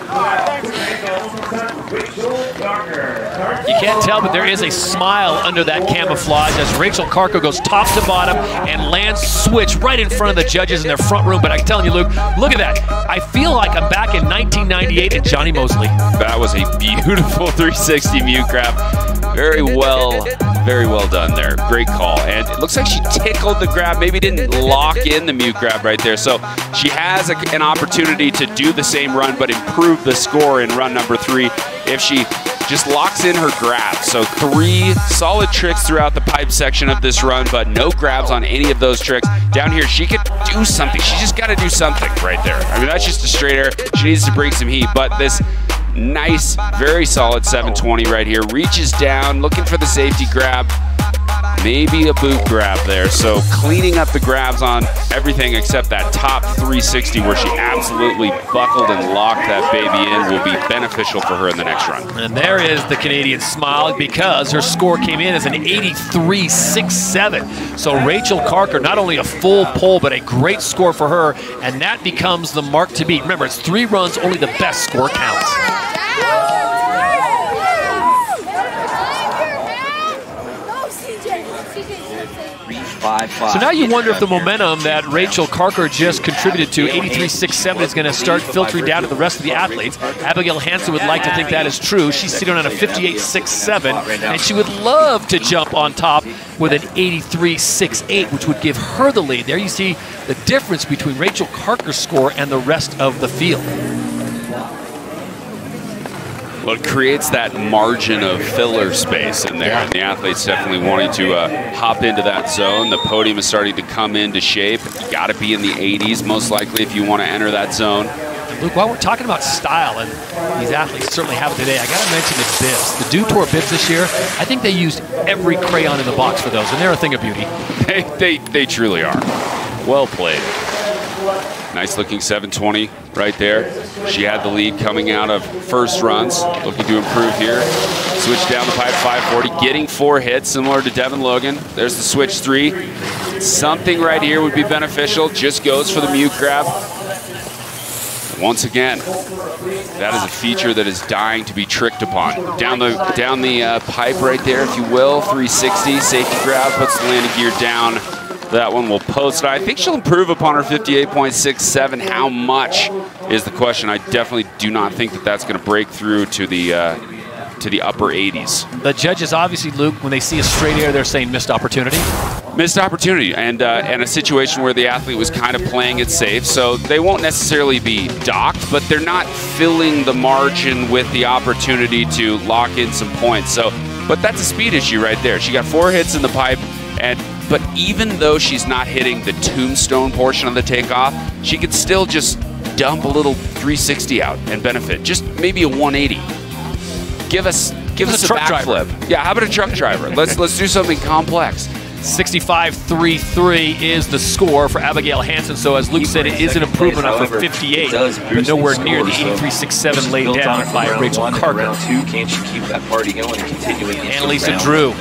Speaker 5: You can't tell, but there is a smile under that camouflage as Rachel Carker goes top to bottom and lands switch right in front of the judges in their front room. But I'm telling you, Luke, look at that. I feel like I'm back in 1998 at Johnny Mosley.
Speaker 6: That was a beautiful 360 mute grab. Very well done there. Great call. And it looks like she tickled the grab, maybe didn't lock in the mute grab right there. So she has an opportunity to do the same run, but improve the score in run number 3 if she just locks in her grab. So 3 solid tricks throughout the pipe section of this run, but no grabs on any of those tricks. Down here, she could do something. She just got to do something right there. I mean, that's just a straight air. She needs to bring some heat, but this nice, very solid 720 right here. Reaches down, looking for the safety grab. Maybe a boot grab there. So cleaning up the grabs on everything except that top 360 where she absolutely buckled and locked that baby in will be beneficial for her in the next run.
Speaker 5: And there is the Canadian smile because her score came in as an 83.67. So Rachel Carker, not only a full pole, but a great score for her, and that becomes the mark to beat. Remember, it's 3 runs, only the best score counts. So now you wonder if the momentum that Rachel Carker just contributed to, 83.67, is going to start filtering down to the rest of the athletes. Abigail Hansen would like to think that is true. She's sitting on a 58.67, and she would love to jump on top with an 83.68, which would give her the lead. There you see the difference between Rachel Carker's score and the rest of the field.
Speaker 6: Well, it creates that margin of filler space in there, and the athletes definitely wanting to hop into that zone. The podium is starting to come into shape. You got to be in the 80s, most likely, if you want to enter that zone.
Speaker 5: Luke, while we're talking about style, and these athletes certainly have it today, I got to mention the bibs. The Dew Tour bibs this year, I think they used every crayon in the box for those, and they're a thing of beauty.
Speaker 6: They truly are. Well played. Nice looking 720 right there. She had the lead coming out of first runs. Looking to improve here. Switch down the pipe, 540, getting 4 hits, similar to Devin Logan. There's the switch 3. Something right here would be beneficial. Just goes for the mute grab. Once again, that is a feature that is dying to be tricked upon. Down the pipe right there, if you will, 360, safety grab, puts the landing gear down. That one will post. I think she'll improve upon her 58.67. How much is the question. I definitely do not think that that's going to break through to the upper 80s.
Speaker 5: The judges, obviously, Luke, when they see a straight air, they're saying missed opportunity.
Speaker 6: Missed opportunity, and a situation where the athlete was kind of playing it safe. So they won't necessarily be docked, but they're not filling the margin with the opportunity to lock in some points. So, but that's a speed issue right there. She got 4 hits in the pipe, but even though she's not hitting the tombstone portion of the takeoff, she could still just dump a little 360 out and benefit. Just maybe a 180. Give us Give us a backflip. Yeah, how about a truck driver? Let's do something complex.
Speaker 5: 65-3-3 is the score for Abigail Hansen. So as Luke said, it is an improvement off her 58, but nowhere near the 83.67 laid down by Rachel Carker.
Speaker 8: Can she keep that party going and continuing?
Speaker 5: Annalisa Drew,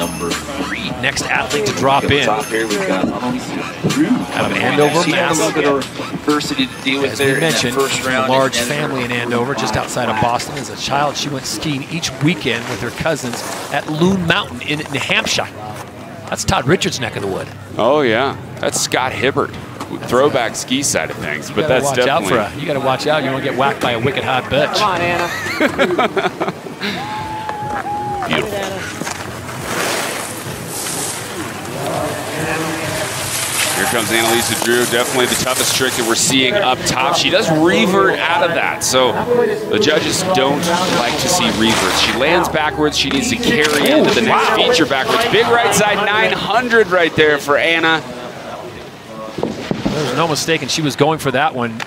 Speaker 5: next athlete to drop in.
Speaker 8: Top here, we've got
Speaker 5: Out of Andover,
Speaker 8: she had a
Speaker 5: Mass.
Speaker 8: little bit of adversity to deal with
Speaker 5: As
Speaker 8: there
Speaker 5: we
Speaker 8: in that
Speaker 5: mentioned,
Speaker 8: first round.
Speaker 5: a large family in Andover, just outside of Boston. As a child, she went skiing each weekend with her cousins at Loon Mountain in New Hampshire. That's Todd Richards' neck of the wood.
Speaker 6: Oh yeah, that's Scott Hibbert, throwback ski side of things. But that's definitely
Speaker 5: You got to watch out. You want to get whacked by a wicked hot bitch.
Speaker 9: Come on, Anna.
Speaker 6: beautiful. Here comes Annalisa Drew, definitely the toughest trick that we're seeing up top. She does revert out of that, so the judges don't like to see reverts. She lands backwards. She needs to carry into the next feature backwards. Big right side 900 right there for Anna.
Speaker 5: There's no mistaking. She was going for that one.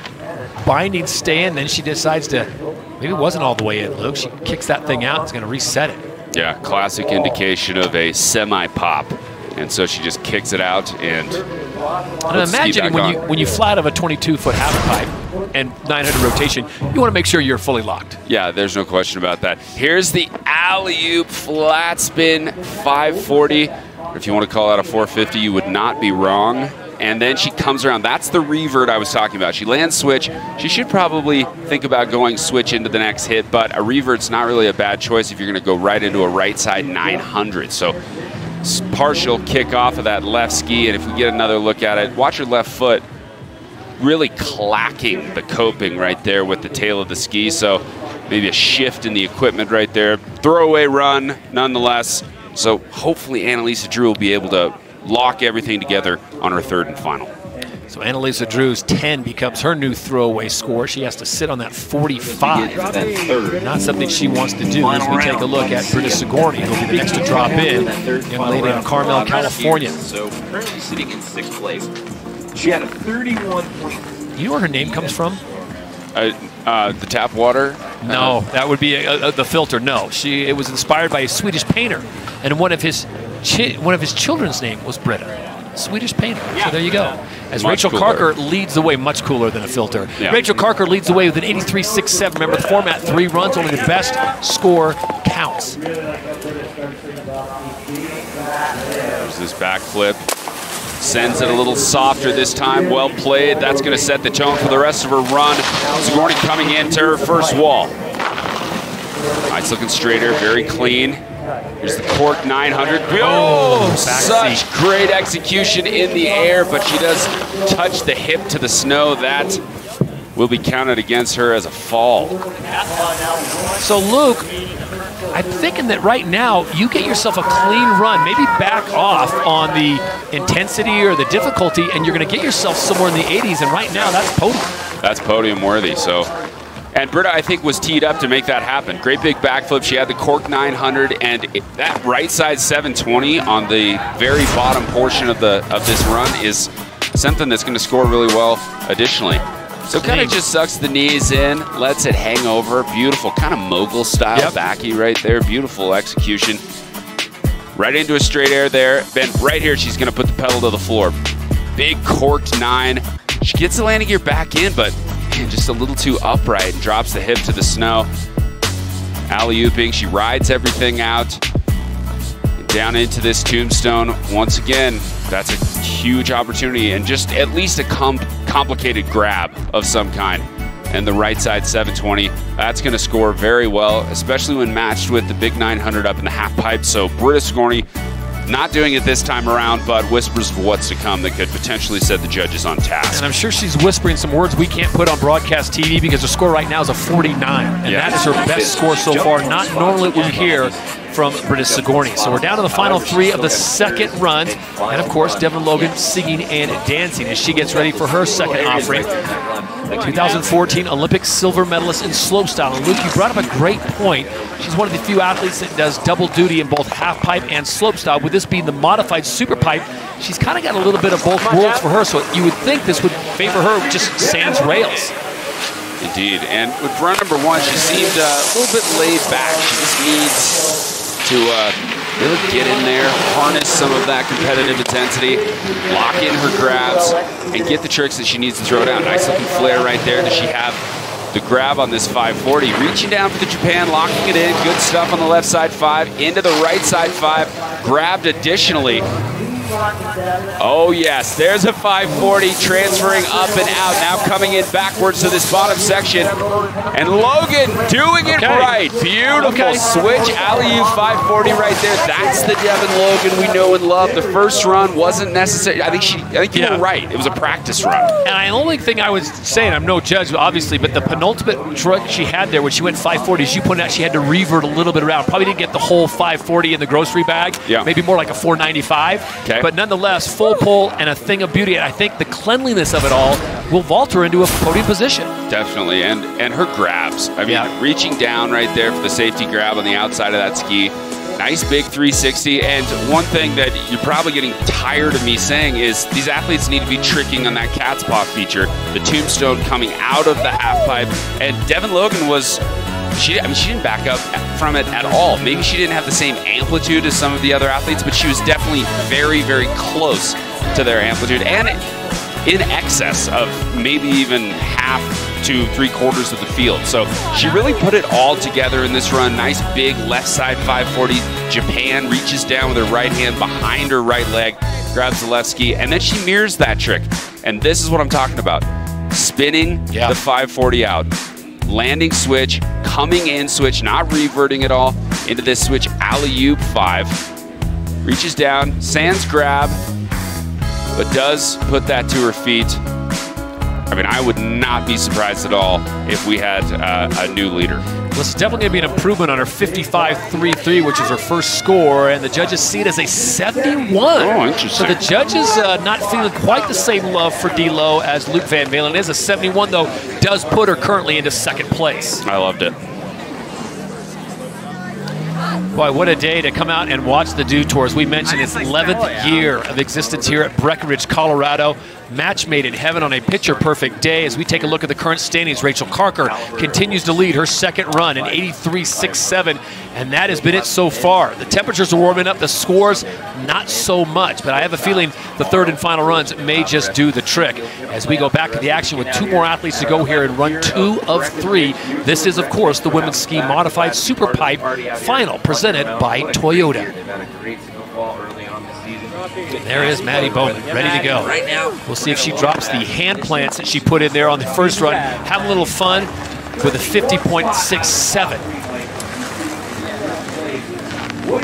Speaker 5: Binding, stay in, then she decides to, maybe it wasn't all the way in, Luke. She kicks that thing out and is going to reset it.
Speaker 6: Yeah, classic indication of a semi-pop. And so she just kicks it out and
Speaker 5: imagine when you fly out of a 22-foot half pipe and 900 rotation, you want to make sure you're fully locked.
Speaker 6: Yeah, there's no question about that. Here's the alley-oop flat spin 540. If you want to call that a 450, you would not be wrong. And then she comes around. That's the revert I was talking about. She lands switch. She should probably think about going switch into the next hit, but a revert's not really a bad choice if you're going to go right into a right side 900. So partial kick off of that left ski, and if we get another look at it, watch her left foot really clacking the coping right there with the tail of the ski. So maybe a shift in the equipment right there. Throwaway run nonetheless. So hopefully Annalisa Drew will be able to lock everything together on her third and final.
Speaker 5: So Annalisa Drew's 10 becomes her new throwaway score. She has to sit on that 45. Not something she wants to do as we take a look at Britta Sigourney, who will be the next to drop in. Young lady in Carmel, California.
Speaker 8: So currently sitting in 6th place. She had a 31 point.
Speaker 5: You know where her name comes from?
Speaker 6: The tap water?
Speaker 5: No, that would be the filter. No, it was inspired by a Swedish painter, and one of his children's name was Britta. Swedish painter. So there you go. As
Speaker 6: Much
Speaker 5: Rachel
Speaker 6: cooler.
Speaker 5: Carker leads the way, much cooler than a filter.
Speaker 6: Yeah.
Speaker 5: Rachel Carker leads the way with an 83.67. Remember the format, 3 runs, only the best score counts.
Speaker 6: There's this backflip. Sends it a little softer this time. Well played. That's going to set the tone for the rest of her run. Sigourney coming into her first wall. Nice looking straighter, very clean. Here's the cork 900. Oh, such great execution in the air, but she does touch the hip to the snow. That will be counted against her as a fall.
Speaker 5: So Luke, I'm thinking that right now you get yourself a clean run, maybe back off on the intensity or the difficulty, and you're going to get yourself somewhere in the 80s, and right now that's podium.
Speaker 6: That's podium worthy. So, and Britta, I think, was teed up to make that happen. Great big backflip. She had the cork 900, and that right side 720 on the very bottom portion of this run is something that's going to score really well additionally. So kind of just sucks the knees in, lets it hang over. Beautiful, kind of mogul style backy right there. Beautiful execution. Right into a straight air there. Then right here, she's going to put the pedal to the floor. Big corked 9. She gets the landing gear back in, but man, just a little too upright and drops the hip to the snow. Alley-ooping, she rides everything out. Down into this tombstone. Once again, that's a huge opportunity and just at least a complicated grab of some kind. And the right side 720, that's going to score very well, especially when matched with the big 900 up in the half pipe. So Britta Sigourney not doing it this time around, but whispers of what's to come that could potentially set the judges on task.
Speaker 5: And I'm sure she's whispering some words we can't put on broadcast TV because her score right now is a 49. And that is her best score so far. Not normally what we hear from Britta Sigourney. So we're down to the final 3 of the second run. And of course, Devin Logan singing and dancing as she gets ready for her second offering. 2014 Olympic silver medalist in slopestyle. And Luke, you brought up a great point. She's one of the few athletes that does double duty in both half pipe and slopestyle. With this being the modified super pipe, she's kind of got a little bit of both worlds for her. So you would think this would favor her just sans rails.
Speaker 6: Indeed, and with run number 1, she seemed a little bit laid back. She just needs to really get in there, harness some of that competitive intensity, lock in her grabs, and get the tricks that she needs to throw down. Nice looking flare right there. Does she have the grab on this 540? Reaching down for the Japan, locking it in. Good stuff on the left side 5, into the right side 5, grabbed additionally. Oh yes, there's a 540 transferring up and out, now coming in backwards to this bottom section. And Logan doing it right. Beautiful switch, alley-oop 540 right there. That's the Devin Logan we know and love. The first run wasn't necessary. I think you were right. It was a practice run.
Speaker 5: And the only thing I was saying, I'm no judge, obviously, but the penultimate trick she had there when she went 540, as you pointed out, she had to revert a little bit around. Probably didn't get the whole 540 in the grocery bag. Yeah. Maybe more like a 495. Okay. But nonetheless, full pull and a thing of beauty. And I think the cleanliness of it all will vault her into a podium position.
Speaker 6: Definitely. And her grabs. I mean, reaching down right there for the safety grab on the outside of that ski. Nice big 360. And one thing that you're probably getting tired of me saying is these athletes need to be tricking on that cat's paw feature. The tombstone coming out of the half pipe. And Devin Logan was... she didn't back up from it at all. Maybe she didn't have the same amplitude as some of the other athletes, but she was definitely very, very close to their amplitude and in excess of maybe even half to 3/4 of the field. So she really put it all together in this run. Nice big left side 540. Japan reaches down with her right hand behind her right leg, grabs the left ski, and then she mirrors that trick. And this is what I'm talking about. Spinning the 540 out. Landing switch, coming in switch, not reverting at all into this switch alley-oop 5. Reaches down, sans grab, but does put that to her feet. I mean, I would not be surprised at all if we had a new leader.
Speaker 5: Well, it's definitely going to be an improvement on her 55.33, which is her first score, and the judges see it as a 71.
Speaker 6: Oh, interesting.
Speaker 5: So the judges not feeling quite the same love for D-Lo as Luke Van Valen is. A 71, though, does put her currently into second place.
Speaker 6: I loved it.
Speaker 5: Boy, what a day to come out and watch the Dew Tour. As we mentioned, it's 11th year of existence here at Breckenridge, Colorado. Match made in heaven on a picture-perfect day. As we take a look at the current standings, Rachel Carker continues to lead her second run in 83.67, and that has been it so far. The temperatures are warming up, the scores not so much, but I have a feeling the third and final runs may just do the trick. As we go back to the action with 2 more athletes to go here in run 2 of 3. This is, of course, the Women's Ski Modified Super Pipe Final presented by Toyota. There is Maddie Bowman, ready to go. We'll see if she drops the hand plants that she put in there on the first run. Have a little fun with a 50.67. So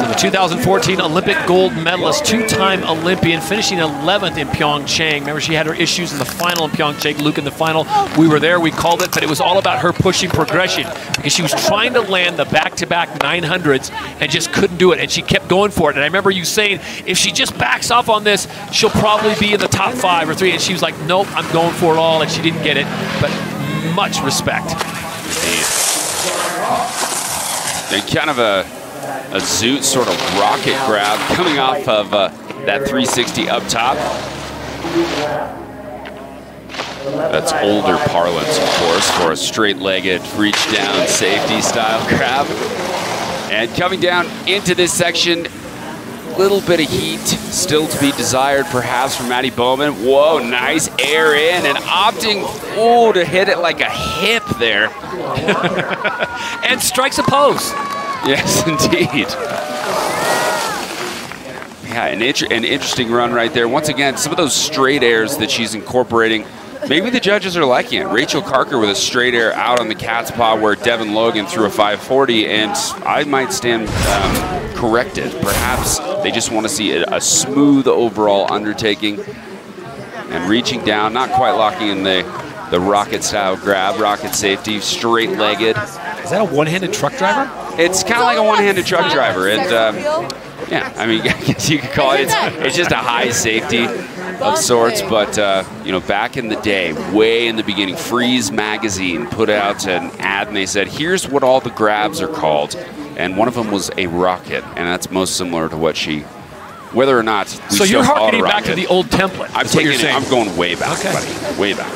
Speaker 5: the 2014 Olympic gold medalist, 2-time Olympian, finishing 11th in Pyeongchang. Remember, she had her issues in the final in Pyeongchang. Luke in the final. We were there, we called it, but it was all about her pushing progression because she was trying to land the back-to-back 900s and just couldn't do it, and she kept going for it. And I remember you saying, if she just backs off on this, she'll probably be in the top 5 or 3. And she was like, nope, I'm going for it all, and she didn't get it. But much respect.
Speaker 6: And kind of a zoot sort of rocket grab coming off of that 360 up top. That's older parlance, of course, for a straight-legged reach down safety style grab. And coming down into this section, little bit of heat still to be desired perhaps from Maddie Bowman. Whoa, nice air in and opting to hit it like a hip there.
Speaker 5: And strikes a pose.
Speaker 6: Yes, indeed. Yeah, an interesting run right there. Once again, some of those straight airs that she's incorporating, maybe the judges are liking it. Rachel Carker with a straight air out on the cat's paw where Devin Logan threw a 540, and I might stand corrected. Perhaps they just want to see a smooth overall undertaking. And reaching down, not quite locking in the rocket style grab, rocket safety, straight legged.
Speaker 5: Is that a one-handed truck driver?
Speaker 6: It's kind of like a one-handed truck driver. And yeah, I mean, I guess you could call it, it's just a high safety of sorts. But, you know, back in the day, way in the beginning, Freeze Magazine put out an ad and they said, here's what all the grabs are called. And one of them was a rocket. And that's most similar to what she, whether or not we
Speaker 5: so
Speaker 6: still
Speaker 5: you're
Speaker 6: call it
Speaker 5: harkening
Speaker 6: a
Speaker 5: back to the old template.
Speaker 6: I'm going way back, buddy, way back.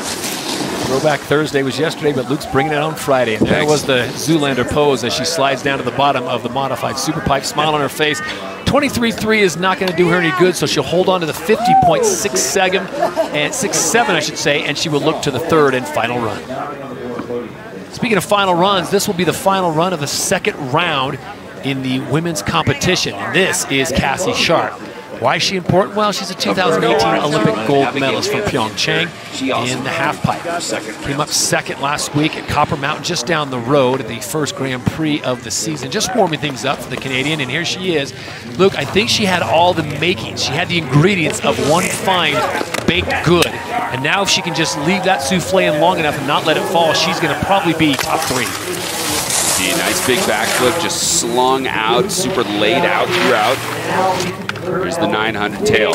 Speaker 5: Throwback Thursday was yesterday, but Luke's bringing it on Friday. And there was the Zoolander pose as she slides down to the bottom of the modified Superpipe, smile on her face. 23.3 is not going to do her any good, so she'll hold on to the 50.67 and 6.7, I should say, and she will look to the third and final run. Speaking of final runs, this will be the final run of the second round in the women's competition. And this is Cassie Sharp. Why is she important? Well, she's a 2018 Olympic gold medalist from Pyeongchang in the halfpipe. Came up second last week at Copper Mountain, just down the road at the first Grand Prix of the season, just warming things up for the Canadian, and here she is. Luke, I think she had all the makings. She had the ingredients of one fine baked good, and now if she can just leave that souffle in long enough and not let it fall, she's going to probably be top 3.
Speaker 6: See, nice big backflip, just slung out, super laid out throughout. Here's the 900 tail.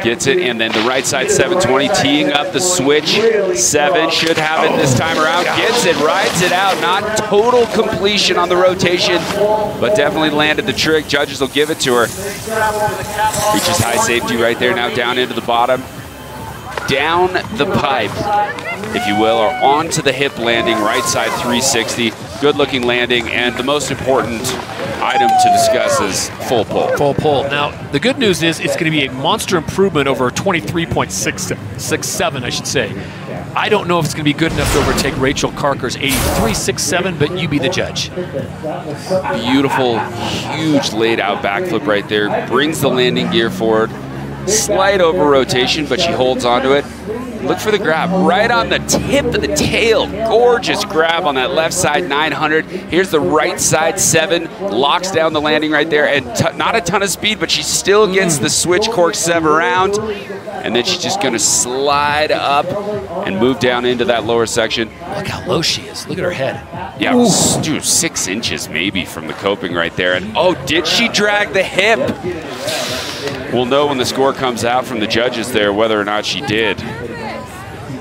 Speaker 6: Gets it, and then the right side 720, teeing up the switch. 7 should have it this time around. Gets it, rides it out. Not total completion on the rotation, but definitely landed the trick. Judges will give it to her. Reaches high safety right there, now down into the bottom. Down the pipe, if you will, or onto the hip landing, right side 360. Good looking landing, and the most important item to discuss is full pull.
Speaker 5: Full pull. Now, the good news is it's going to be a monster improvement over 23.67, I should say. I don't know if it's going to be good enough to overtake Rachel Carker's 83.67, but you be the judge.
Speaker 6: Beautiful, huge laid out backflip right there. Brings the landing gear forward. Slight over rotation, but she holds onto it. Look for the grab right on the tip of the tail. Gorgeous grab on that left side 900. Here's the right side 7. Locks down the landing right there, and not a ton of speed, but she still gets the switch cork 7 around. And then she's just going to slide up and move down into that lower section.
Speaker 5: Look how low she is. Look at her head.
Speaker 6: Yeah, dude, 6 inches maybe from the coping right there. And oh, did she drag the hip? We'll know when the score comes out from the judges there whether or not she did.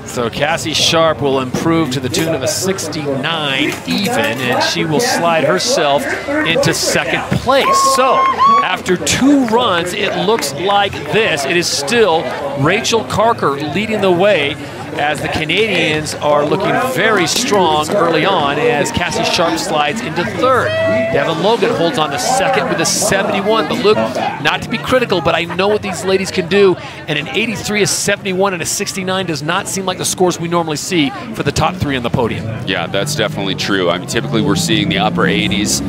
Speaker 5: So Cassie Sharp will improve to the tune of a 69 even, and she will slide herself into second place. So after 2 runs, it looks like this. It is still Rachel Carker leading the way, as the Canadians are looking very strong early on as Cassie Sharp slides into third. Devin Logan holds on to second with a 71. But look, not to be critical, but I know what these ladies can do, and an 83, a 71, and a 69 does not seem like the scores we normally see for the top 3 on the podium.
Speaker 6: Yeah, that's definitely true. I mean, typically we're seeing the upper 80s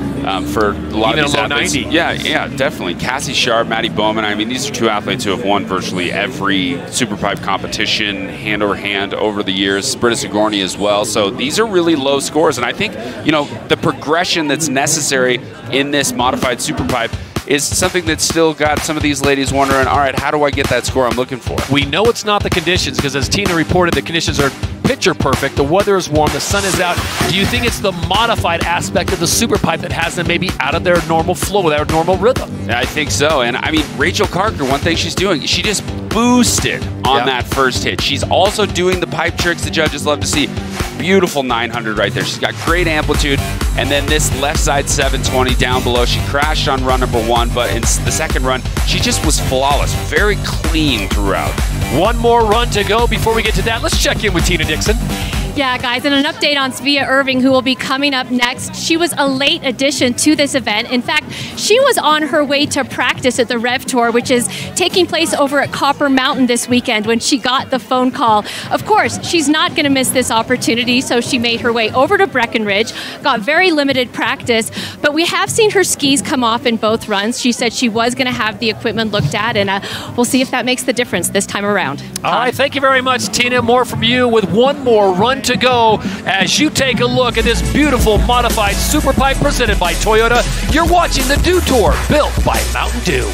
Speaker 6: for a lot of these athletes.
Speaker 5: 90.
Speaker 6: Yeah, definitely. Cassie Sharp, Maddie Bowman. I mean, these are 2 athletes who have won virtually every Superpipe competition, hand over hand, over the years. Britta Sigourney as well. So these are really low scores, and I think, you know, the progression that's necessary in this modified Superpipe is something that's still got some of these ladies wondering, all right, how do I get that score I'm looking for?
Speaker 5: We know it's not the conditions, because as Tina reported, the conditions are picture perfect. The weather is warm, the sun is out. Do you think it's the modified aspect of the Superpipe that has them maybe out of their normal flow, their normal rhythm?
Speaker 6: I think so. And I mean, Rachel Carker, one thing she's doing, she just boosted on that first hit. She's also doing the pipe tricks the judges love to see. Beautiful 900 right there. She's got great amplitude. And then this left side 720 down below. She crashed on run number 1, but in the second run, she just was flawless. Very clean throughout.
Speaker 5: 1 more run to go before we get to that. Let's check in with Tina Dixon.
Speaker 7: Yeah, guys, and an update on Svea Irving, who will be coming up next. She was a late addition to this event. In fact, she was on her way to practice at the Rev Tour, which is taking place over at Copper Mountain this weekend, when she got the phone call. Of course, she's not going to miss this opportunity, so she made her way over to Breckenridge, got very limited practice, but we have seen her skis come off in both runs. She said she was going to have the equipment looked at, and we'll see if that makes the difference this time around.
Speaker 5: All right, thank you very much, Tina. More from you with 1 more run to go as you take a look at this beautiful modified Superpipe presented by Toyota. You're watching the Dew Tour, built by Mountain Dew.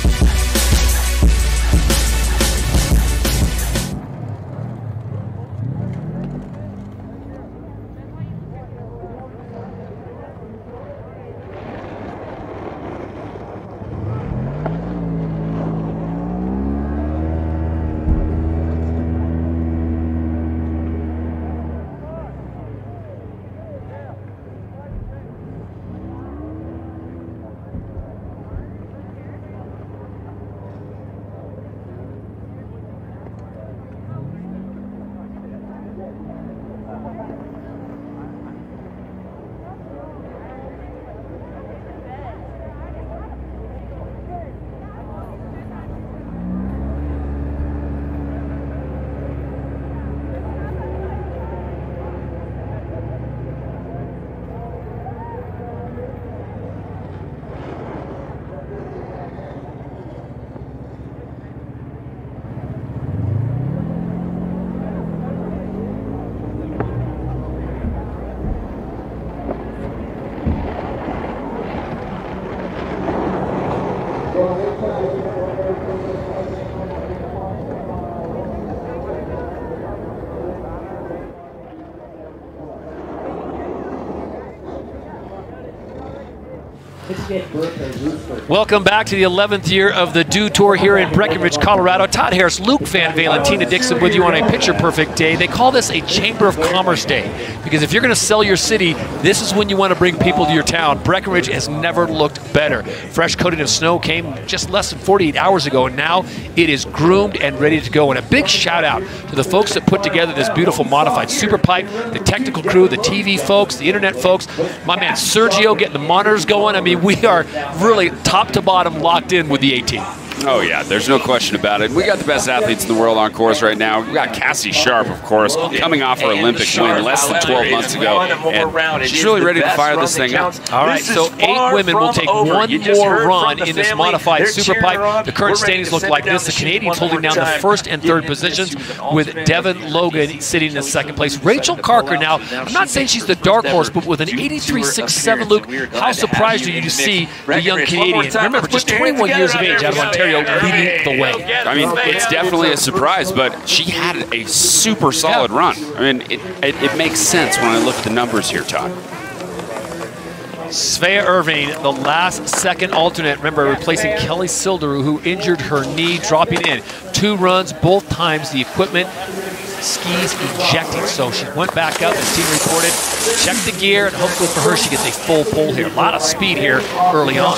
Speaker 5: Welcome back to the 11th year of the Dew Tour here in Breckenridge, Colorado. Todd Harris, Luke Van Valen, Tina Dixon with you on a picture-perfect day. They call this a Chamber of Commerce Day because if you're going to sell your city, this is when you want to bring people to your town. Breckenridge has never looked better. Fresh coating of snow came just less than 48 hours ago, and now it is groomed and ready to go. And a big shout-out to the folks that put together this beautiful modified super pipe, the technical crew, the TV folks, the internet folks, my man Sergio getting the monitors going. I mean, we are really top to bottom locked in with the 18.
Speaker 6: Oh, yeah, there's no question about it. We got the best athletes in the world on course right now. We got Cassie Sharp, of course, coming off her Olympic win less than 12 months ago. And she's really ready to fire this thing up.
Speaker 5: All right, so 8 women will take one more run in this modified super pipe. The current standings look like this. The Canadians holding down the first and third positions with Devin Logan sitting in the second place. Rachel Carker now, I'm not saying she's the dark horse, but with an 83.67, Luke, how surprised are you to see the young Canadian? Remember, just 21 years of age out of Ontario leading the way.
Speaker 6: I mean, it's definitely a surprise, but she had a super solid run. I mean, it makes sense when I look at the numbers here, Todd.
Speaker 5: Svea Irving, the last second alternate, remember, replacing Kelly Silderu, who injured her knee, dropping in. 2 runs, both times the equipment skis ejecting. So she went back up, as team reported, checked the gear, and hopefully for her she gets a full pull here. A lot of speed here early on.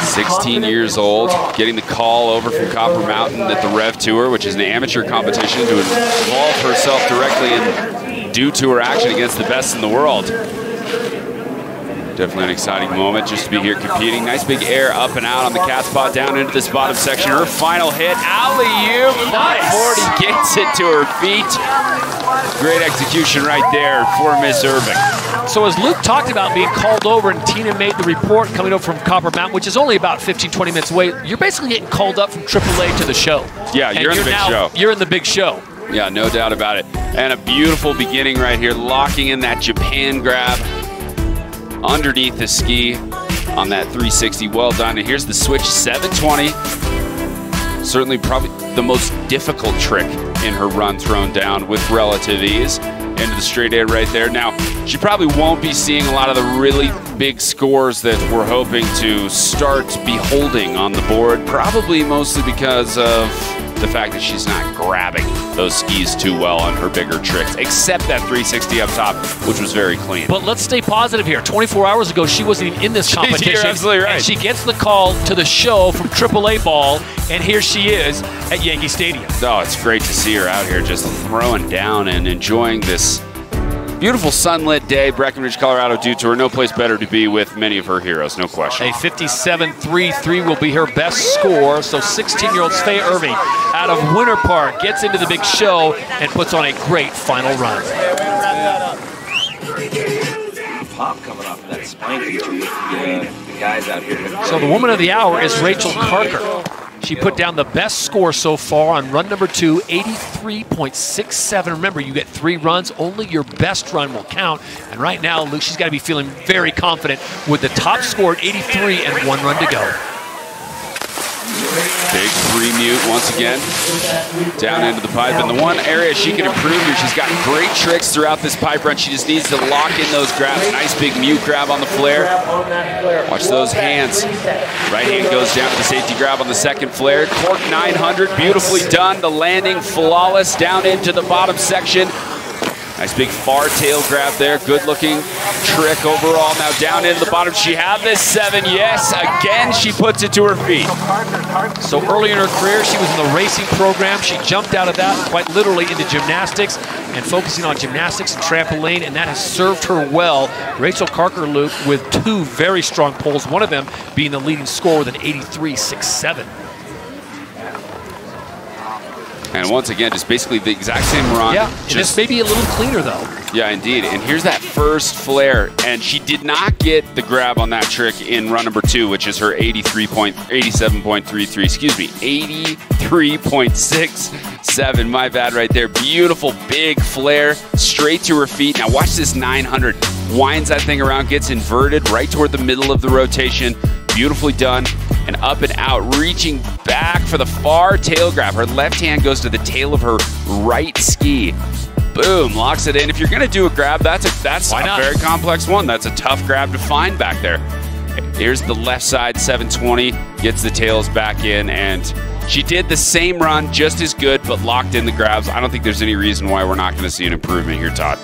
Speaker 6: 16 years old, getting the call over from Copper Mountain at the Rev Tour, which is an amateur competition, to involve herself directly in Dew Tour action against the best in the world. Definitely an exciting moment just to be here competing. Nice big air up and out on the cat spot down into this bottom section. Her final hit, alley-oop, 540, gets it to her feet. Great execution right there for Miss Irving.
Speaker 5: So as Luke talked about being called over and Tina made the report coming over from Copper Mountain, which is only about 15, 20 minutes away, you're basically getting called up from AAA to the show.
Speaker 6: Yeah, you're in the big show.
Speaker 5: You're in the big show.
Speaker 6: Yeah, no doubt about it. And a beautiful beginning right here, locking in that Japan grab underneath the ski on that 360. Well done. And here's the switch, 720. Certainly probably the most difficult trick in her run, thrown down with relative ease into the straight air right there. Now, she probably won't be seeing a lot of the really big scores that we're hoping to start beholding on the board, probably mostly because of the fact that she's not grabbing those skis too well on her bigger tricks, except that 360 up top, which was very clean.
Speaker 5: But let's stay positive here. 24 hours ago, she wasn't even in this competition.
Speaker 6: You're absolutely right.
Speaker 5: And she gets the call to the show from AAA ball, and here she is at Yankee Stadium.
Speaker 6: Oh, it's great to see her out here just throwing down and enjoying this beautiful sunlit day. Breckenridge, Colorado Dew Tour. No place better to be with many of her heroes, no question.
Speaker 5: A 57.33 will be her best score. So 16-year-old Svea Irving out of Winter Park gets into the big show and puts on a great final run.
Speaker 8: Pop coming off of that spine feature with the guys out here.
Speaker 5: So the woman of the hour is Rachel Carker. She put down the best score so far on run number 2, 83.67. Remember, you get 3 runs. Only your best run will count. And right now, Luke, she's got to be feeling very confident with the top score at 83 and 1 run to go.
Speaker 6: Big 3-mute once again, down into the pipe. And the one area she can improve here, she's got great tricks throughout this pipe run. She just needs to lock in those grabs. Nice big mute grab on the flare. Watch those hands. Right hand goes down to the safety grab on the second flare. Cork 900, beautifully done. The landing flawless down into the bottom section. Nice big far tail grab there. Good looking trick overall. Now down into the bottom. She had this 7. Yes, again she puts it to her feet.
Speaker 5: So early in her career, she was in the racing program. She jumped out of that quite literally into gymnastics and focusing on gymnastics and trampoline, and that has served her well. Rachel Carker, Luke, with 2 very strong pulls, one of them being the leading score with an 83.67.
Speaker 6: And once again, just basically the exact same run.
Speaker 5: Yeah, just maybe a little cleaner though.
Speaker 6: Yeah, indeed. And here's that first flare. And she did not get the grab on that trick in run number 2, which is her 87.33, excuse me, 83.67. My bad right there. Beautiful big flare straight to her feet. Now watch this 900. Winds that thing around, gets inverted right toward the middle of the rotation. Beautifully done. And up and out, reaching back for the far tail grab. Her left hand goes to the tail of her right ski. Boom, locks it in. If you're gonna do a grab, that's a very complex one. That's a tough grab to find back there. Here's the left side 720, gets the tails back in, and she did the same run, just as good, but locked in the grabs. I don't think there's any reason why we're not going to see an improvement here, Todd.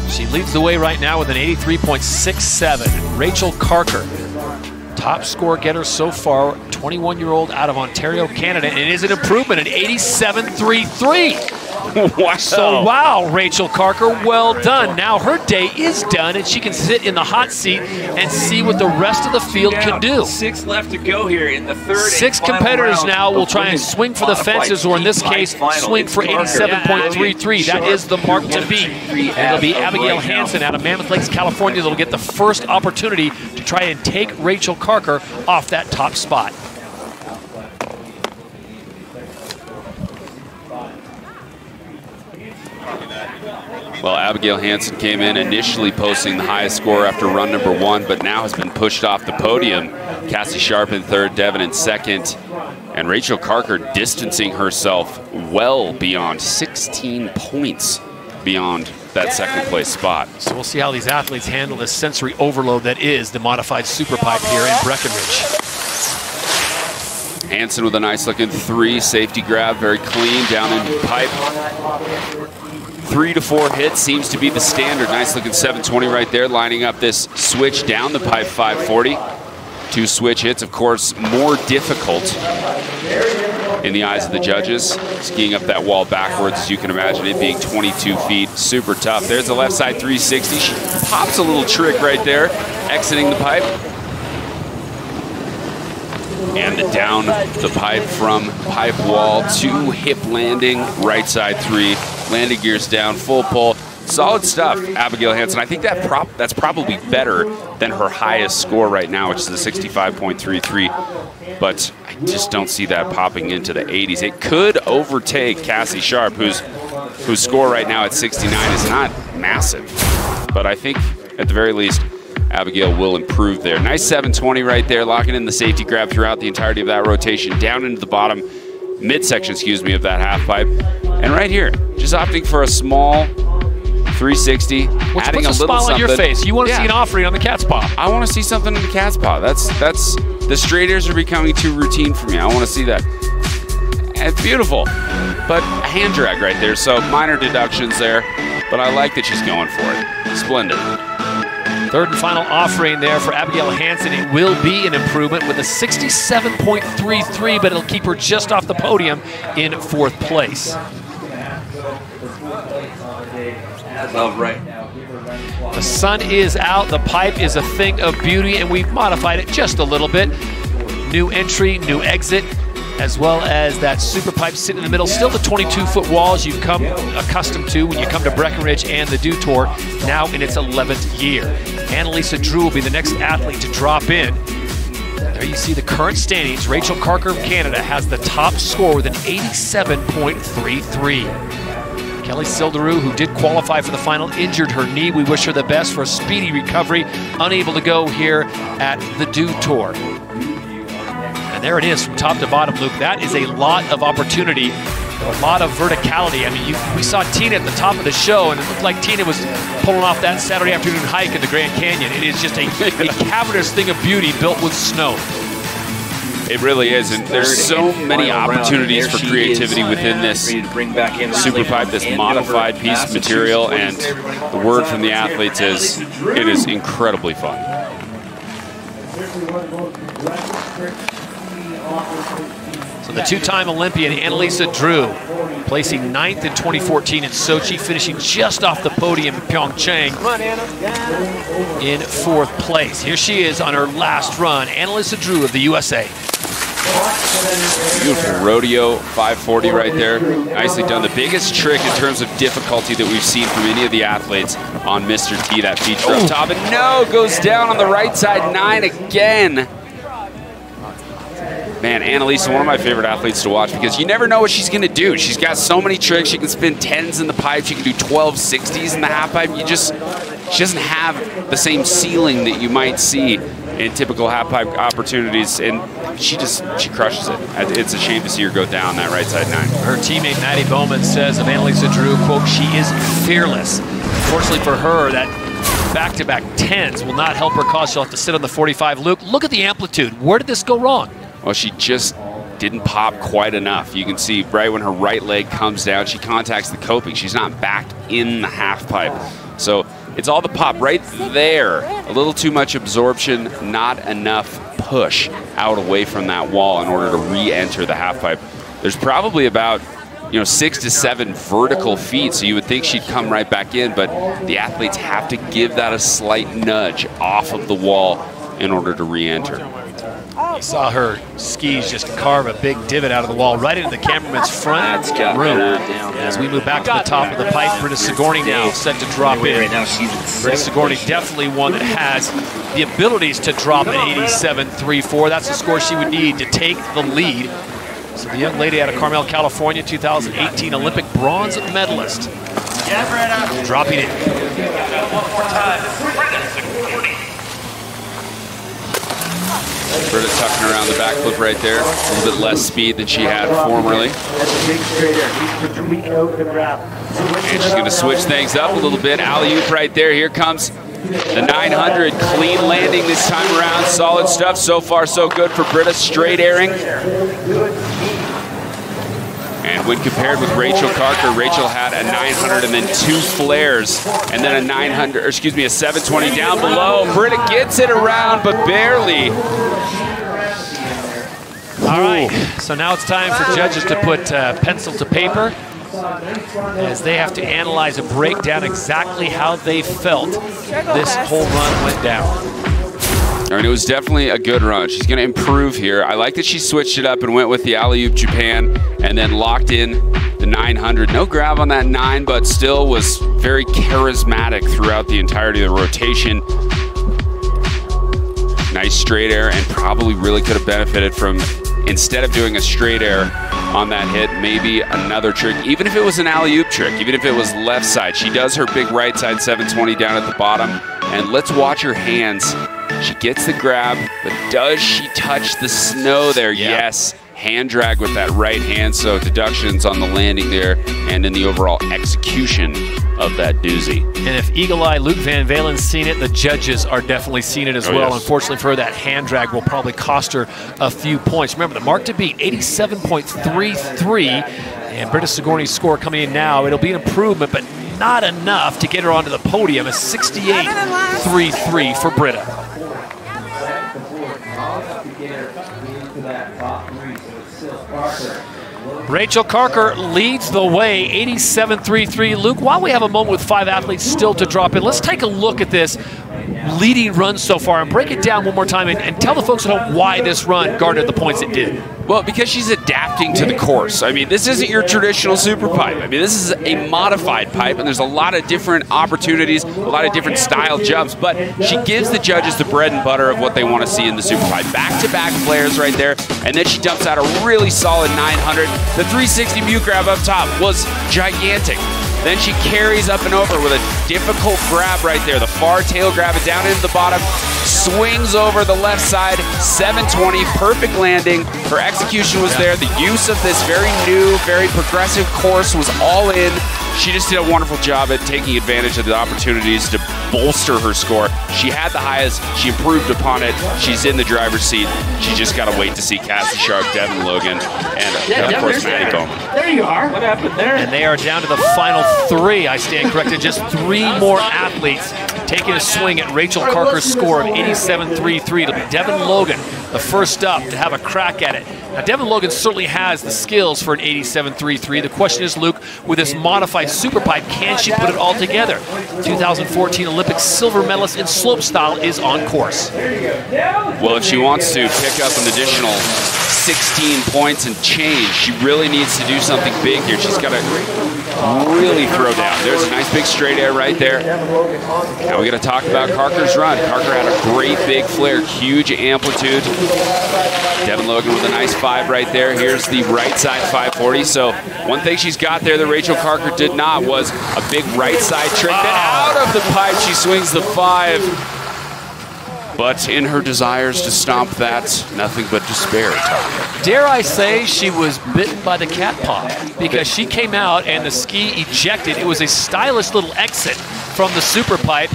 Speaker 5: She leads the way right now with an 83.67. Rachel Carker, top score getter so far, 21-year-old out of Ontario, Canada, and it is an improvement at 87.33.
Speaker 6: Wow.
Speaker 5: So, wow, Rachel Carker, well done. Now her day is done, and she can sit in the hot seat and see what the rest of the field can do.
Speaker 8: 6 left to go here in the third.
Speaker 5: 6 competitors now will try and swing for the fences, or in this case, swing for 87.33. That is the mark to beat. And it'll be Abigail Hansen out of Mammoth Lakes, California, that'll get the first opportunity to try and take Rachel Carker off that top spot.
Speaker 6: Well, Abigail Hansen came in initially posting the highest score after run number 1, but now has been pushed off the podium. Cassie Sharp in third, Devin in second, and Rachel Carker distancing herself well beyond 16 points beyond that second place spot.
Speaker 5: So we'll see how these athletes handle this sensory overload that is the modified super pipe here in Breckenridge.
Speaker 6: Hansen with a nice looking 3, safety grab, very clean down in the pipe. 3 to 4 hits seems to be the standard. Nice looking 720 right there, lining up this switch down the pipe 540. 2 switch hits, of course, more difficult in the eyes of the judges. Skiing up that wall backwards, as you can imagine, it being 22 feet, super tough. There's the left side 360. She pops a little trick right there, exiting the pipe. And down the pipe from pipe wall to hip landing, right side 3, landing gears down, full pull. Solid stuff, Abigail Hansen. I think that's probably better than her highest score right now, which is the 65.33. But I just don't see that popping into the 80s. It could overtake Cassie Sharp, whose score right now at 69 is not massive. But I think at the very least, Abigail will improve there. Nice 720 right there, locking in the safety grab throughout the entirety of that rotation, down into the bottom, midsection, excuse me, of that half pipe. And right here, just opting for a small 360,
Speaker 5: which
Speaker 6: adding
Speaker 5: puts a
Speaker 6: little
Speaker 5: smile on your face. You want to see an offering on the cat's paw.
Speaker 6: I want to see something in the cat's paw. That's the straight airs are becoming too routine for me. I want to see that. And it's beautiful, but a hand drag right there. So minor deductions there, but I like that she's going for it. Splendid.
Speaker 5: Third and final offering there for Abigail Hansen. It will be an improvement with a 67.33, but it'll keep her just off the podium in 4th place. The sun is out, the pipe is a thing of beauty, and we've modified it just a little bit. New entry, new exit, as well as that super pipe sitting in the middle. Still the 22-foot walls you've come accustomed to when you come to Breckenridge and the Dew Tour, now in its 11th year. Annalisa Drew will be the next athlete to drop in. There you see the current standings. Rachel Carker of Canada has the top score with an 87.33. Kelly Sildaroo, who did qualify for the final, injured her knee. We wish her the best for a speedy recovery. Unable to go here at the Dew Tour. And there it is from top to bottom, Luke. That is a lot of opportunity, a lot of verticality. I mean, we saw Tina at the top of the show, and it looked like Tina was pulling off that Saturday afternoon hike in the Grand Canyon. It is just a cavernous thing of beauty built with snow.
Speaker 6: It really is, and there's so many opportunities for creativity within this super pipe, this modified piece of material, and the word from the athletes is it is incredibly fun.
Speaker 5: So the 2-time Olympian Annalisa Drew, placing 9th in 2014 in Sochi, finishing just off the podium in Pyeongchang in 4th place. Here she is on her last run, Annalisa Drew of the USA.
Speaker 6: Beautiful rodeo 540 right there. Nicely done. The biggest trick in terms of difficulty that we've seen from any of the athletes on Mr. T, that feature up top. And no, goes down on the right side, 9 again. Man, Annalisa, one of my favorite athletes to watch because you never know what she's going to do. She's got so many tricks. She can spin 10s in the pipe. She can do 1260s in the half pipe. She doesn't have the same ceiling that you might see in typical half pipe opportunities, and she crushes it. It's a shame to see her go down that right side 9.
Speaker 5: Her teammate Maddie Bowman says of Annalisa Drew, quote, "She is fearless." Unfortunately for her, that back-to-back 10s will not help her cause she'll have to sit on the 45. Luke, look at the amplitude. Where did this go wrong?
Speaker 6: Well, she just didn't pop quite enough. You can see right when her right leg comes down, she contacts the coping. She's not back in the half pipe. So it's all the pop right there. A little too much absorption, not enough push out away from that wall in order to re-enter the half pipe. There's probably about 6 to 7 vertical feet, so you would think she'd come right back in, but the athletes have to give that a slight nudge off of the wall in order to re-enter.
Speaker 5: You saw her skis just carve a big divot out of the wall right into the cameraman's front room. As we move back to the top of the pipe, Britta Sigourney now set to drop in. Britta Sigourney definitely one that has the abilities to drop an 87.34. That's the score she would need to take the lead. So the young lady out of Carmel, California, 2018 Olympic bronze medalist, dropping it.
Speaker 8: One more time. Britta Sigourney.
Speaker 6: Britta tucking around the backflip right there. A little bit less speed than she had formerly. And she's going to switch things up a little bit. Alley-oop right there. Here comes the 900. Clean landing this time around. Solid stuff. So far, so good for Britta. Straight airing. And when compared with Rachel Carker, Rachel had a 900 and then 2 flares, and then a 900, or excuse me, a 720 down below. Britta gets it around, but barely.
Speaker 5: All right, so now it's time for judges to put pencil to paper as they have to analyze and break down exactly how they felt this whole run went down.
Speaker 6: I mean, it was definitely a good run. She's going to improve here. I like that she switched it up and went with the alley-oop Japan and then locked in the 900. No grab on that 9, but still was very charismatic throughout the entirety of the rotation. Nice straight air, and probably really could have benefited from, instead of doing a straight air on that hit, maybe another trick, even if it was an alley-oop trick, even if it was left side. She does her big right side 720 down at the bottom, and let's watch her hands. She gets the grab, but does she touch the snow there? Yeah. Yes. Hand drag with that right hand, so deductions on the landing there and in the overall execution of that doozy.
Speaker 5: And if Eagle Eye Luke Van Valen's seen it, the judges are definitely seeing it as well.
Speaker 6: Yes.
Speaker 5: Unfortunately for her, that hand drag will probably cost her a few points. Remember, the mark to beat, 87.33, and Britta Sigourney's score coming in now, it'll be an improvement, but not enough to get her onto the podium. A 68.33 for Britta. Rachel Carker leads the way, 87.33. Luke, while we have a moment with 5 athletes still to drop in, let's take a look at this leading run so far and break it down one more time and tell the folks at home why this run garnered the points it did.
Speaker 6: Well, because she's adapting to the course. I mean, this isn't your traditional super pipe. I mean, this is a modified pipe, and there's a lot of different opportunities, a lot of different style jumps, but she gives the judges the bread and butter of what they want to see in the super pipe. Back-to-back flares right there, and then she dumps out a really solid 900. The 360 mute grab up top was gigantic. Then she carries up and over with a difficult grab right there. The far tail grab it down into the bottom, swings over the left side, 720, perfect landing. Her execution was there. The use of this very new, very progressive course was all in. She just did a wonderful job at taking advantage of the opportunities to bolster her score. She had the highest. She improved upon it. She's in the driver's seat. She's just got to wait to see Cassie Sharp, Devin Logan, and of course, Maddie Bowman.
Speaker 3: There you are. What happened there?
Speaker 5: And they are down to the final 3. I stand corrected. Just 3 more athletes taking a swing at Rachel Carker's score of 87.33. It'll be Devin Logan, the first up to have a crack at it. Now, Devin Logan certainly has the skills for an 87.33. The question is, Luke, with this modified super pipe, can she put it all together? 2014 Olympic silver medalist in slopestyle is on course.
Speaker 6: Well, if she wants to pick up an additional 16 points and change, she really needs to do something big here. She's got to really throw down. There's a nice big straight air right there. Now we got to talk about Carker's run. Carker had a great big flare, huge amplitude. Devin Logan with a nice 5 right there. Here's the right side 540. So one thing she's got there that Rachel Carker did not was a big right side trick. Then out of the pipe, she swings the 5. But in her desires to stomp that, nothing but despair.
Speaker 5: Dare I say she was bitten by the cat paw, because she came out and the ski ejected. It was a stylish little exit from the super pipe,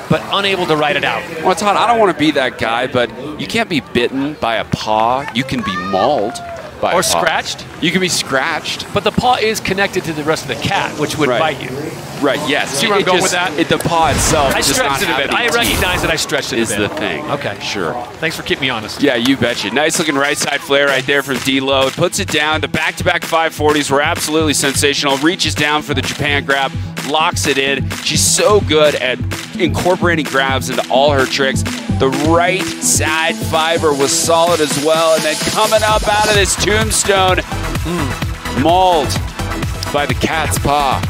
Speaker 5: but unable to ride it out.
Speaker 6: Well, Todd, I don't want to be that guy, but you can't be bitten by a paw. You can be mauled by a paw.
Speaker 5: Or scratched.
Speaker 6: You can be scratched.
Speaker 5: But the paw is connected to the rest of the cat, which would bite you.
Speaker 6: Right, yes.
Speaker 5: See where I'm going with that?
Speaker 6: The paw itself
Speaker 5: I stretched it a bit. I recognize that I stretched it a bit.
Speaker 6: Is the thing.
Speaker 5: Okay.
Speaker 6: Sure.
Speaker 5: Thanks for keeping me honest.
Speaker 6: Yeah, you betcha. Nice looking right side flare right there from D-Load. Puts it down. The back-to-back 540s were absolutely sensational. Reaches down for the Japan grab. Locks it in. She's so good at incorporating grabs into all her tricks. The right side fiber was solid as well. And then coming up out of this tombstone, mauled by the cat's paw.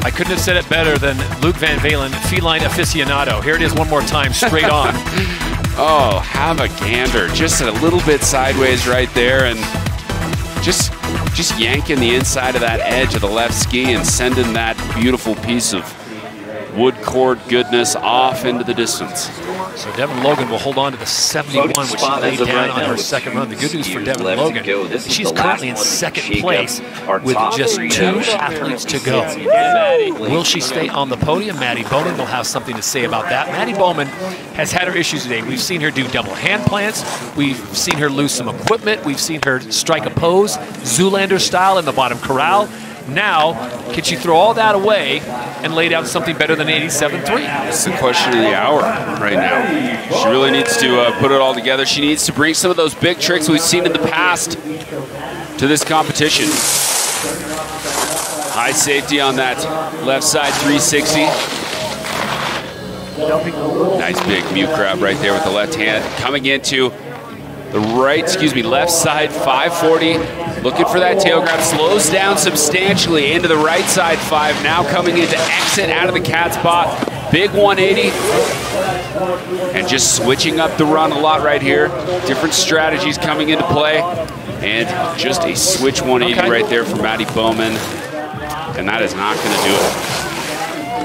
Speaker 5: I couldn't have said it better than Luke Van Valen, feline aficionado. Here it is one more time, straight on.
Speaker 6: Oh, have a gander. Just a little bit sideways right there, and just yanking the inside of that edge of the left ski and sending that beautiful piece of wood cord goodness off into the distance.
Speaker 5: So Devin Logan will hold on to the 71, which she laid down on her second run. The good news for Devin Logan, she's currently in second place with just 2 athletes to go. Will she stay on the podium? Maddie Bowman will have something to say about that. Maddie Bowman has had her issues today. We've seen her do double hand plants. We've seen her lose some equipment. We've seen her strike a pose, Zoolander style in the bottom corral. Now, can she throw all that away and lay down something better than 87.3?
Speaker 6: It's the question of the hour right now. She really needs to put it all together. She needs to bring some of those big tricks we've seen in the past to this competition. High safety on that left side 360. Nice big mute grab right there with the left hand. Coming into the left side 540. Looking for that tail grab, slows down substantially into the right side 5. Now coming into exit out of the cat's paw. Big 180. And just switching up the run a lot right here. Different strategies coming into play. And just a switch 180 right there for Maddie Bowman. And that is not going to do it.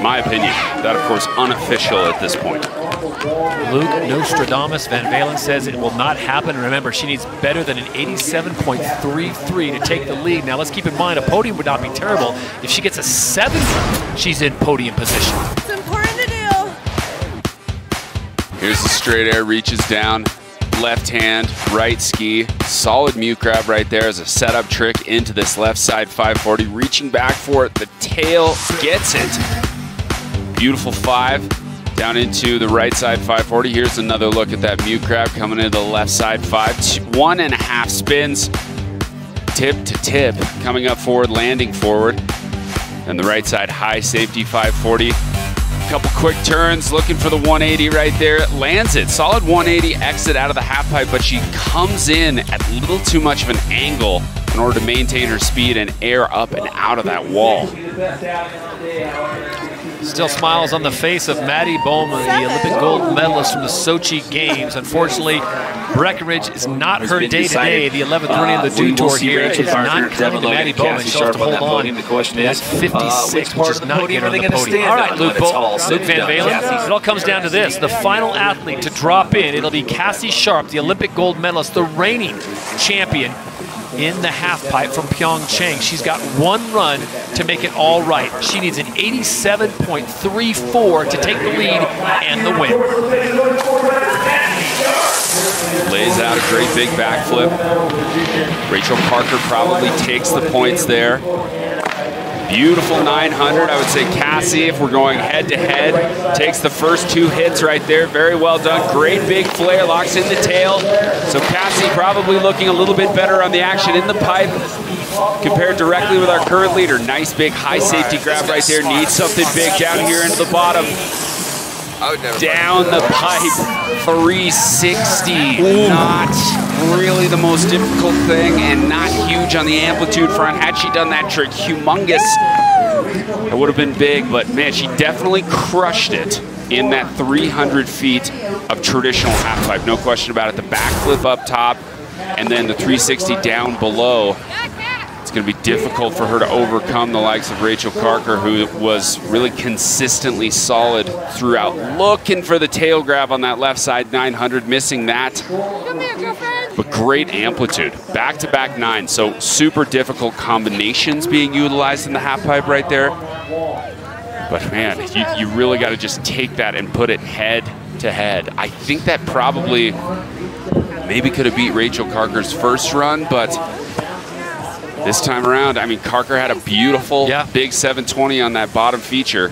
Speaker 6: My opinion. That, of course, unofficial at this point.
Speaker 5: Luke Nostradamus Van Valen says it will not happen. Remember, she needs better than an 87.33 to take the lead. Now, let's keep in mind, a podium would not be terrible. If she gets a 7, she's in podium position.
Speaker 9: It's important to do.
Speaker 6: Here's the straight air, reaches down, left hand, right ski. Solid mute grab right there as a setup trick into this left side 540. Reaching back for it, the tail gets it. Beautiful 5. Down into the right side 540. Here's another look at that mute grab coming into the left side 5. 1.5 spins. Tip to tip. Coming up forward, landing forward. And the right side high safety 540. Couple quick turns, looking for the 180 right there. Lands it. Solid 180 exit out of the half pipe, but she comes in at a little too much of an angle in order to maintain her speed and air up and out of that wall.
Speaker 5: Still smiles on the face of Maddie Bowman, the Olympic gold medalist from the Sochi Games. Unfortunately, Breckenridge is not her day-to-day. The 11th running of the Dew Tour here is not coming to Maddie Bowman. She'll have to hold on. That's 56, which is not getting on the podium. All right, Luke Van Valen, it all comes down to this. The final athlete to drop in, it'll be Cassie Sharp, the Olympic gold medalist, the reigning champion in the half pipe from Pyeongchang. She's got 1 run to make it all right. She needs an 87.34 to take the lead and the win.
Speaker 6: Lays out a great big backflip. Rachel Parker probably takes the points there. Beautiful 900. I would say Cassie, if we're going head-to-head, takes the first 2 hits right there. Very well done. Great big flare, locks in the tail. So Cassie probably looking a little bit better on the action in the pipe compared directly with our current leader. Nice big high safety grab right there. Needs something big down here into the bottom. Down the pipe, 360. Ooh. Not really the most difficult thing and not huge on the amplitude front. Had she done that trick, humongous, it would have been big, but man, she definitely crushed it in that 300 feet of traditional half pipe. No question about it. The backflip up top and then the 360 down below. It's going to be difficult for her to overcome the likes of Rachel Parker, who was really consistently solid throughout. Looking for the tail grab on that left side 900, missing that.
Speaker 9: Come here, girlfriend.
Speaker 6: But great amplitude. Back-to-back 9, so super difficult combinations being utilized in the half pipe right there. But man, you really got to just take that and put it head to head. I think that probably maybe could have beat Rachel Carker's first run, but this time around, I mean, Carker had a beautiful big 720 on that bottom feature.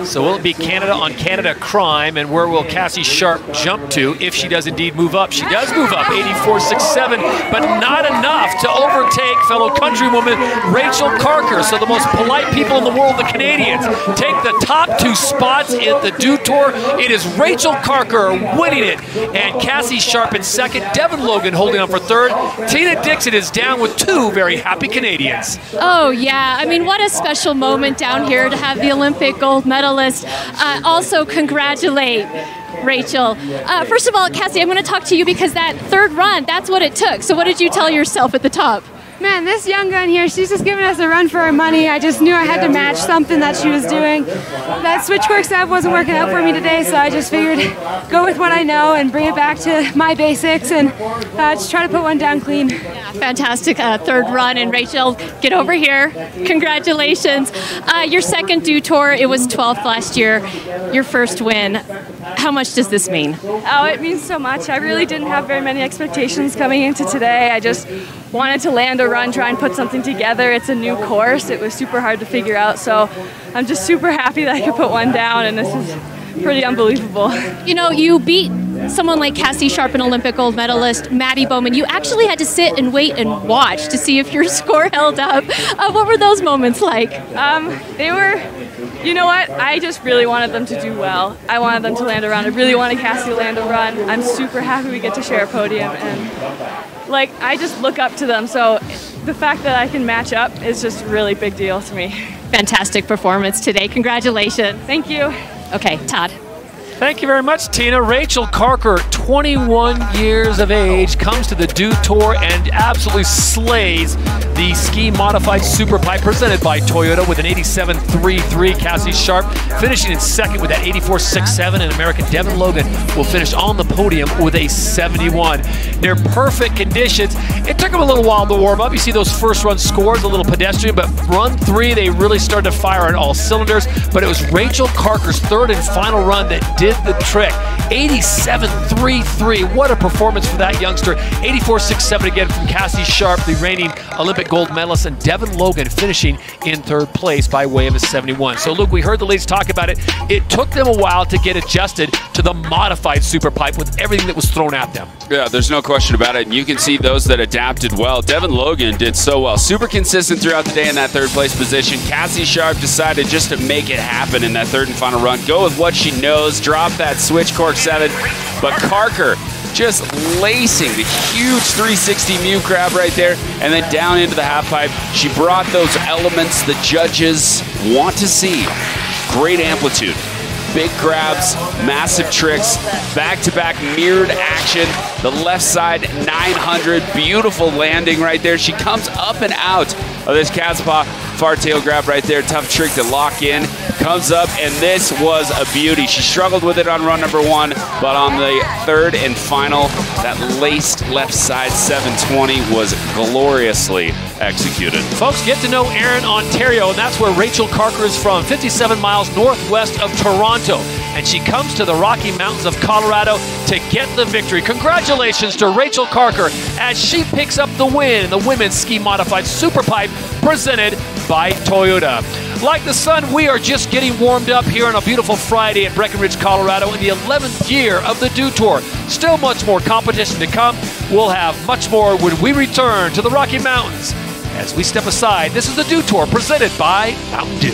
Speaker 5: So will it be Canada on Canada crime, and where will Cassie Sharp jump to if she does indeed move up? She does move up, 84.67, but not enough to overtake fellow countrywoman Rachel Carker. So the most polite people in the world, the Canadians, take the top 2 spots at the Dew Tour. It is Rachel Carker winning it, and Cassie Sharp in second, Devin Logan holding on for third. Tina Dixon is down with 2 very happy Canadians.
Speaker 7: Oh yeah, I mean, what a special moment down here to have the Olympic gold medalist. Also congratulate Rachel. First of all, Cassie, I'm going to talk to you because that third run, that's what it took. So what did you tell yourself at the top?
Speaker 9: Man, this young gun here, she's just giving us a run for our money. I just knew I had to match something that she was doing. That switch cork stab wasn't working out for me today, so I just figured go with what I know and bring it back to my basics and just try to put one down clean.
Speaker 7: Yeah, fantastic third run. And Rachel, get over here. Congratulations. Your second Dew Tour, it was 12th last year. Your first win. How much does this mean?
Speaker 9: Oh, it means so much. I really didn't have very many expectations coming into today. I just wanted to land a run, try and put something together. It's a new course. It was super hard to figure out, so I'm just super happy that I could put one down, and this is pretty unbelievable.
Speaker 7: You know, you beat someone like Cassie Sharp, an Olympic gold medalist, Maddie Bowman. You actually had to sit and wait and watch to see if your score held up. What were those moments like?
Speaker 9: They were, you know what, I just really wanted them to do well. I wanted them to land a run. I really wanted Cassie to land a run. I'm super happy we get to share a podium, and like, I just look up to them, so the fact that I can match up is just a really big deal to me.
Speaker 7: Fantastic performance today. Congratulations.
Speaker 9: Thank you.
Speaker 7: Okay, Todd.
Speaker 5: Thank you very much, Tina. Rachel Carker, 21 years of age, comes to the Dew Tour and absolutely slays the Ski Modified Super Pipe presented by Toyota with an 87.33. Cassie Sharp finishing in second with that 84.67, and American Devin Logan will finish on the podium with a 71. Near perfect conditions. It took them a little while to warm up. You see those first run scores, a little pedestrian, but run 3, they really started to fire on all cylinders. But it was Rachel Carker's third and final run that did the trick. 87.33. What a performance for that youngster. 84.67 again from Cassie Sharp, the reigning Olympic gold medalist, and Devin Logan finishing in third place by way of a 71. So Luke, we heard the ladies talk about it. It took them a while to get adjusted to the modified super pipe with everything that was thrown at them.
Speaker 6: Yeah, there's no question about it. And you can see those that adapted well. Devin Logan did so well. Super consistent throughout the day in that third place position. Cassie Sharp decided just to make it happen in that third and final run. Go with what she knows. Drop that switch cork 7. But Carker just lacing the huge 360 Mew crab right there, and then down into the half pipe. She brought those elements the judges want to see. Great amplitude, big grabs, massive tricks, back-to-back mirrored action. The left side 900, beautiful landing right there. She comes up and out of this cat's paw far tail grab right there. Tough trick to lock in. Comes up, and this was a beauty. She struggled with it on run number 1, but on the third and final, that laced left side 720 was gloriously executed.
Speaker 5: Folks, get to know Erin, Ontario, and that's where Rachel Carker is from, 57 miles northwest of Toronto. And she comes to the Rocky Mountains of Colorado to get the victory. Congratulations to Rachel Carker as she picks up the win in the Women's Ski Modified Super Pipe presented by Toyota. Like the sun, we are just getting warmed up here on a beautiful Friday at Breckenridge, Colorado in the 11th year of the Dew Tour. Still much more competition to come. We'll have much more when we return to the Rocky Mountains. As we step aside, this is the Dew Tour presented by Mountain Dew.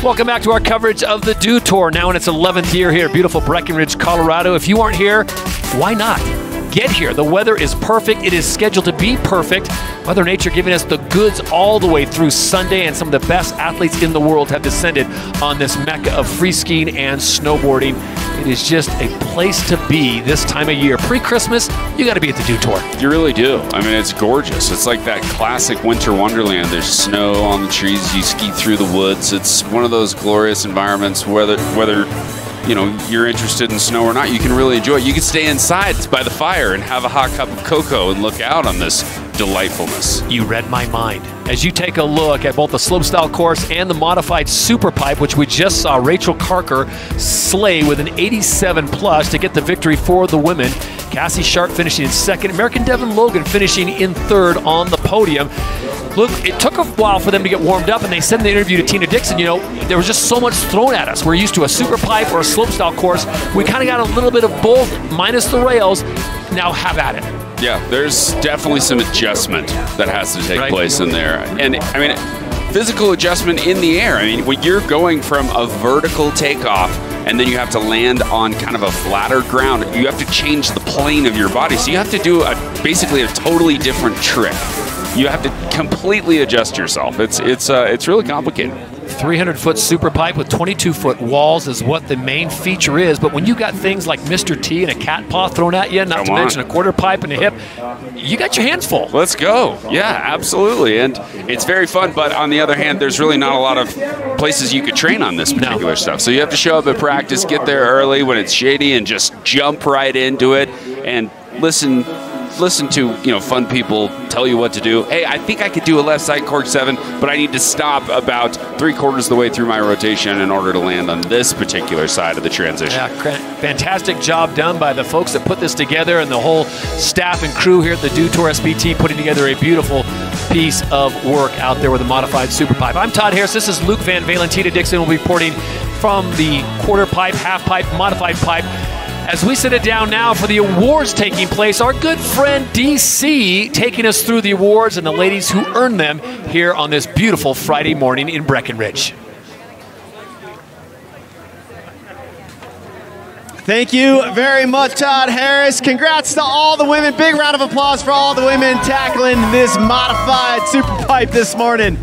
Speaker 5: Welcome back to our coverage of the Dew Tour, now in its 11th year here at beautiful Breckenridge, Colorado. If you aren't here, why not? Get here. The weather is perfect. It is scheduled to be perfect. Mother Nature giving us the goods all the way through Sunday, and some of the best athletes in the world have descended on this mecca of free skiing and snowboarding. It is just a place to be this time of year. Pre-Christmas, you got to be at the Dew Tour.
Speaker 6: You really do. I mean, it's gorgeous. It's like that classic winter wonderland. There's snow on the trees. You ski through the woods. It's one of those glorious environments, whether you know, you're interested in snow or not, you can really enjoy it. You can stay inside by the fire and have a hot cup of cocoa and look out on this delightfulness.
Speaker 5: You read my mind. As you take a look at both the slopestyle course and the modified super pipe, which we just saw Rachel Carker slay with an 87 plus to get the victory for the women. Cassie Sharp finishing in second. American Devin Logan finishing in third on the podium. Look, it took a while for them to get warmed up, and they said in the interview to Tina Dixon, you know, there was just so much thrown at us. We're used to a super pipe or a slopestyle course. We kind of got a little bit of both, minus the rails. Now have at it.
Speaker 6: Yeah, there's definitely some adjustment that has to take place in there. And, I mean, physical adjustment in the air. I mean, when you're going from a vertical takeoff and then you have to land on kind of a flatter ground, you have to change the plane of your body. So you have to do basically a totally different trick. You have to completely adjust yourself. It's really complicated.
Speaker 5: 300-foot super pipe with 22-foot walls is what the main feature is. But when you got things like Mr. T and a cat paw thrown at you, not to mention a quarter pipe and a hip, you got your hands full.
Speaker 6: Let's go. Yeah, absolutely. And it's very fun. But on the other hand, there's really not a lot of places you could train on this particular stuff. So you have to show up at practice, get there early when it's shady, and just jump right into it and listen to, you know, fun people tell you what to do. Hey, I think I could do a left side cork 7, but I need to stop about 3/4 of the way through my rotation in order to land on this particular side of the transition.
Speaker 5: Yeah, fantastic job done by the folks that put this together and the whole staff and crew here at the Dew Tour SBT, putting together a beautiful piece of work out there with a modified super pipe. I'm Todd Harris. This is Luke Van Valen. Tina Dixon will be reporting from the quarter pipe, half pipe, modified pipe. As we sit it down now for the awards taking place, our good friend DC taking us through the awards and the ladies who earned them here on this beautiful Friday morning in Breckenridge.
Speaker 10: Thank you very much, Todd Harris. Congrats to all the women. Big round of applause for all the women tackling this modified super pipe this morning.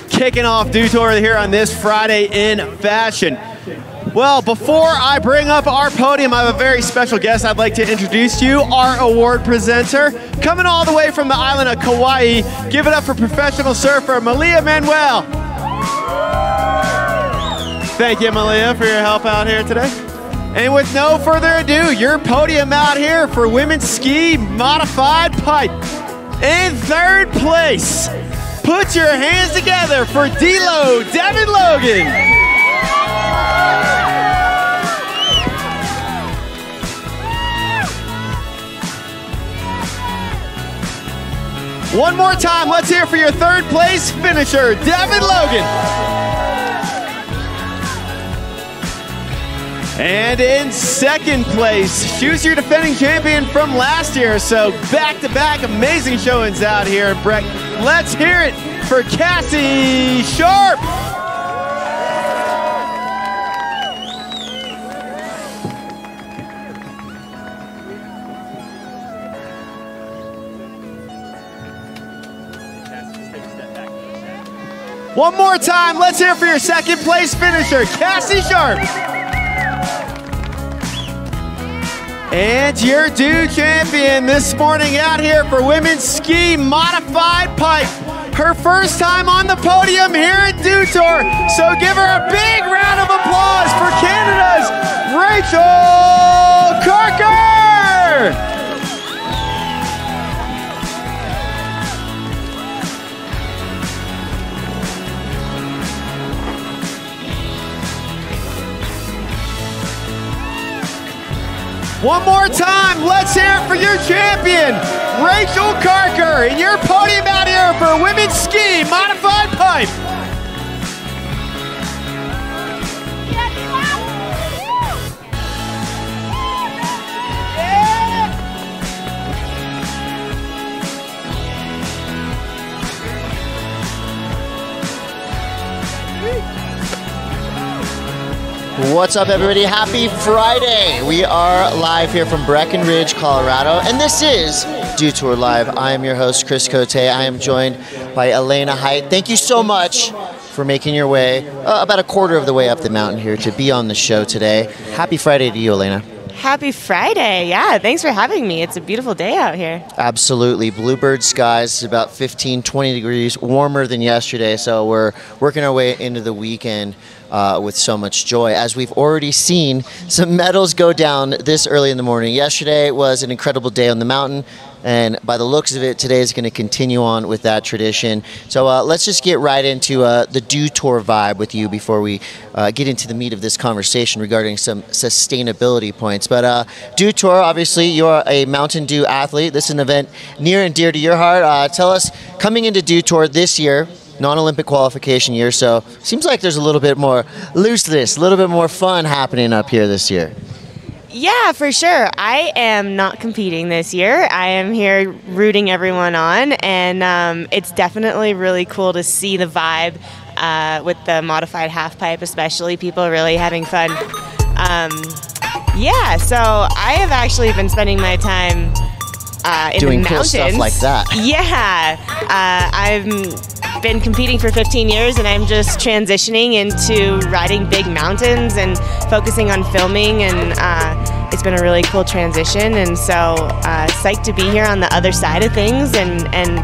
Speaker 10: Kicking off Dew Tour here on this Friday in fashion. Well, before I bring up our podium, I have a very special guest I'd like to introduce to you, our award presenter. Coming all the way from the island of Kauai, give it up for professional surfer, Malia Manuel. Thank you, Malia, for your help out here today. And with no further ado, your podium out here for women's ski modified pipe. In third place, put your hands together for D-Lo Devin Logan. One more time, let's hear for your third place finisher, Devin Logan. And in second place, she's your defending champion from last year, so back-to-back amazing showings out here at Breck. Let's hear it for Cassie Sharp. One more time, let's hear for your second place finisher, Cassie Sharp. And your Dew champion this morning out here for women's ski modified pipe. Her first time on the podium here at Dew Tour. So give her a big round of applause for Canada's Rachel Carker. One more time, let's hear it for your champion, Rachel Carker, and your podium out here for women's ski modified pipe.
Speaker 11: What's up, everybody? Happy Friday! We are live here from Breckenridge, Colorado, and this is Dew Tour Live. I am your host, Chris Cote. I am joined by Elena Height. Thank you so much for making your way about a quarter of the way up the mountain here to be on the show today. Happy Friday to you, Elena.
Speaker 12: Happy Friday. Yeah, thanks for having me. It's a beautiful day out here.
Speaker 11: Absolutely. Bluebird skies, about 15, 20 degrees warmer than yesterday, so we're working our way into the weekend with so much joy, as we've already seen some medals go down this early in the morning. Yesterday was an incredible day on the mountain, and by the looks of it, today is going to continue on with that tradition. So let's just get right into the Dew Tour vibe with you before we get into the meat of this conversation regarding some sustainability points. But Dew Tour, obviously, you're a Mountain Dew athlete. This is an event near and dear to your heart. Tell us, coming into Dew Tour this year, non-Olympic qualification year, so seems like there's a little bit more looseness, a little bit more fun happening up here this year.
Speaker 12: Yeah, for sure. I am not competing this year. I am here rooting everyone on, and it's definitely really cool to see the vibe with the modified half pipe, especially people really having fun. Yeah, so I have actually been spending my time in
Speaker 11: doing
Speaker 12: the mountains.
Speaker 11: Cool stuff like that.
Speaker 12: Yeah, I've been competing for 15 years, and I'm just transitioning into riding big mountains and focusing on filming, and it's been a really cool transition, and so psyched to be here on the other side of things, and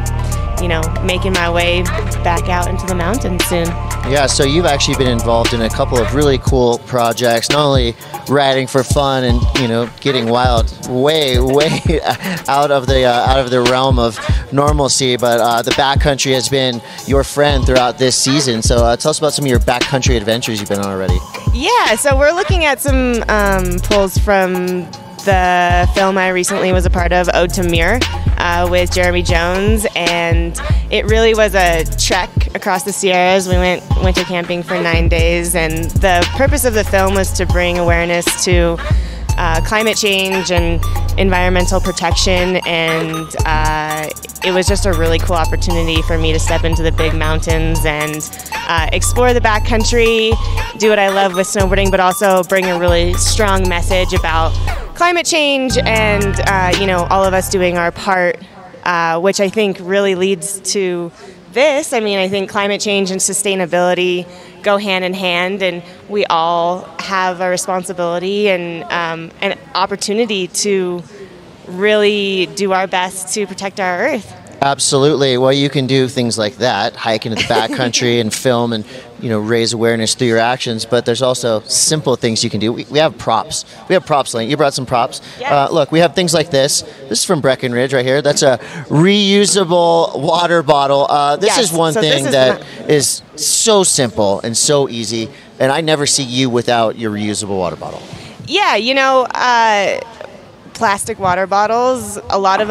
Speaker 12: you know, making my way back out into the mountains soon.
Speaker 11: Yeah, so you've actually been involved in a couple of really cool projects, not only riding for fun and, you know, getting wild way out of the realm of normalcy, but the backcountry has been your friend throughout this season. So tell us about some of your backcountry adventures you've been on already.
Speaker 12: Yeah, so we're looking at some pulls from the film I recently was a part of, Ode to Muir, with Jeremy Jones, and it really was a trek across the Sierras. We went winter camping for 9 days, and the purpose of the film was to bring awareness to climate change and environmental protection, and it was just a really cool opportunity for me to step into the big mountains and explore the backcountry, do what I love with snowboarding, but also bring a really strong message about climate change and you know, all of us doing our part, which I think really leads to this. I mean, I think climate change and sustainability go hand in hand, and we all have a responsibility and an opportunity to really do our best to protect our Earth.
Speaker 11: Absolutely. Well, you can do things like that, hike into the backcountry and film and, you know, raise awareness through your actions, but there's also simple things you can do. We have props. We have props, Lane. You brought some props.
Speaker 12: Yes.
Speaker 11: Look, we have things like this. This is from Breckenridge right here. That's a reusable water bottle. This is one thing that is so simple and so easy, and I never see you without your reusable water bottle.
Speaker 12: Yeah, you know, plastic water bottles, a lot of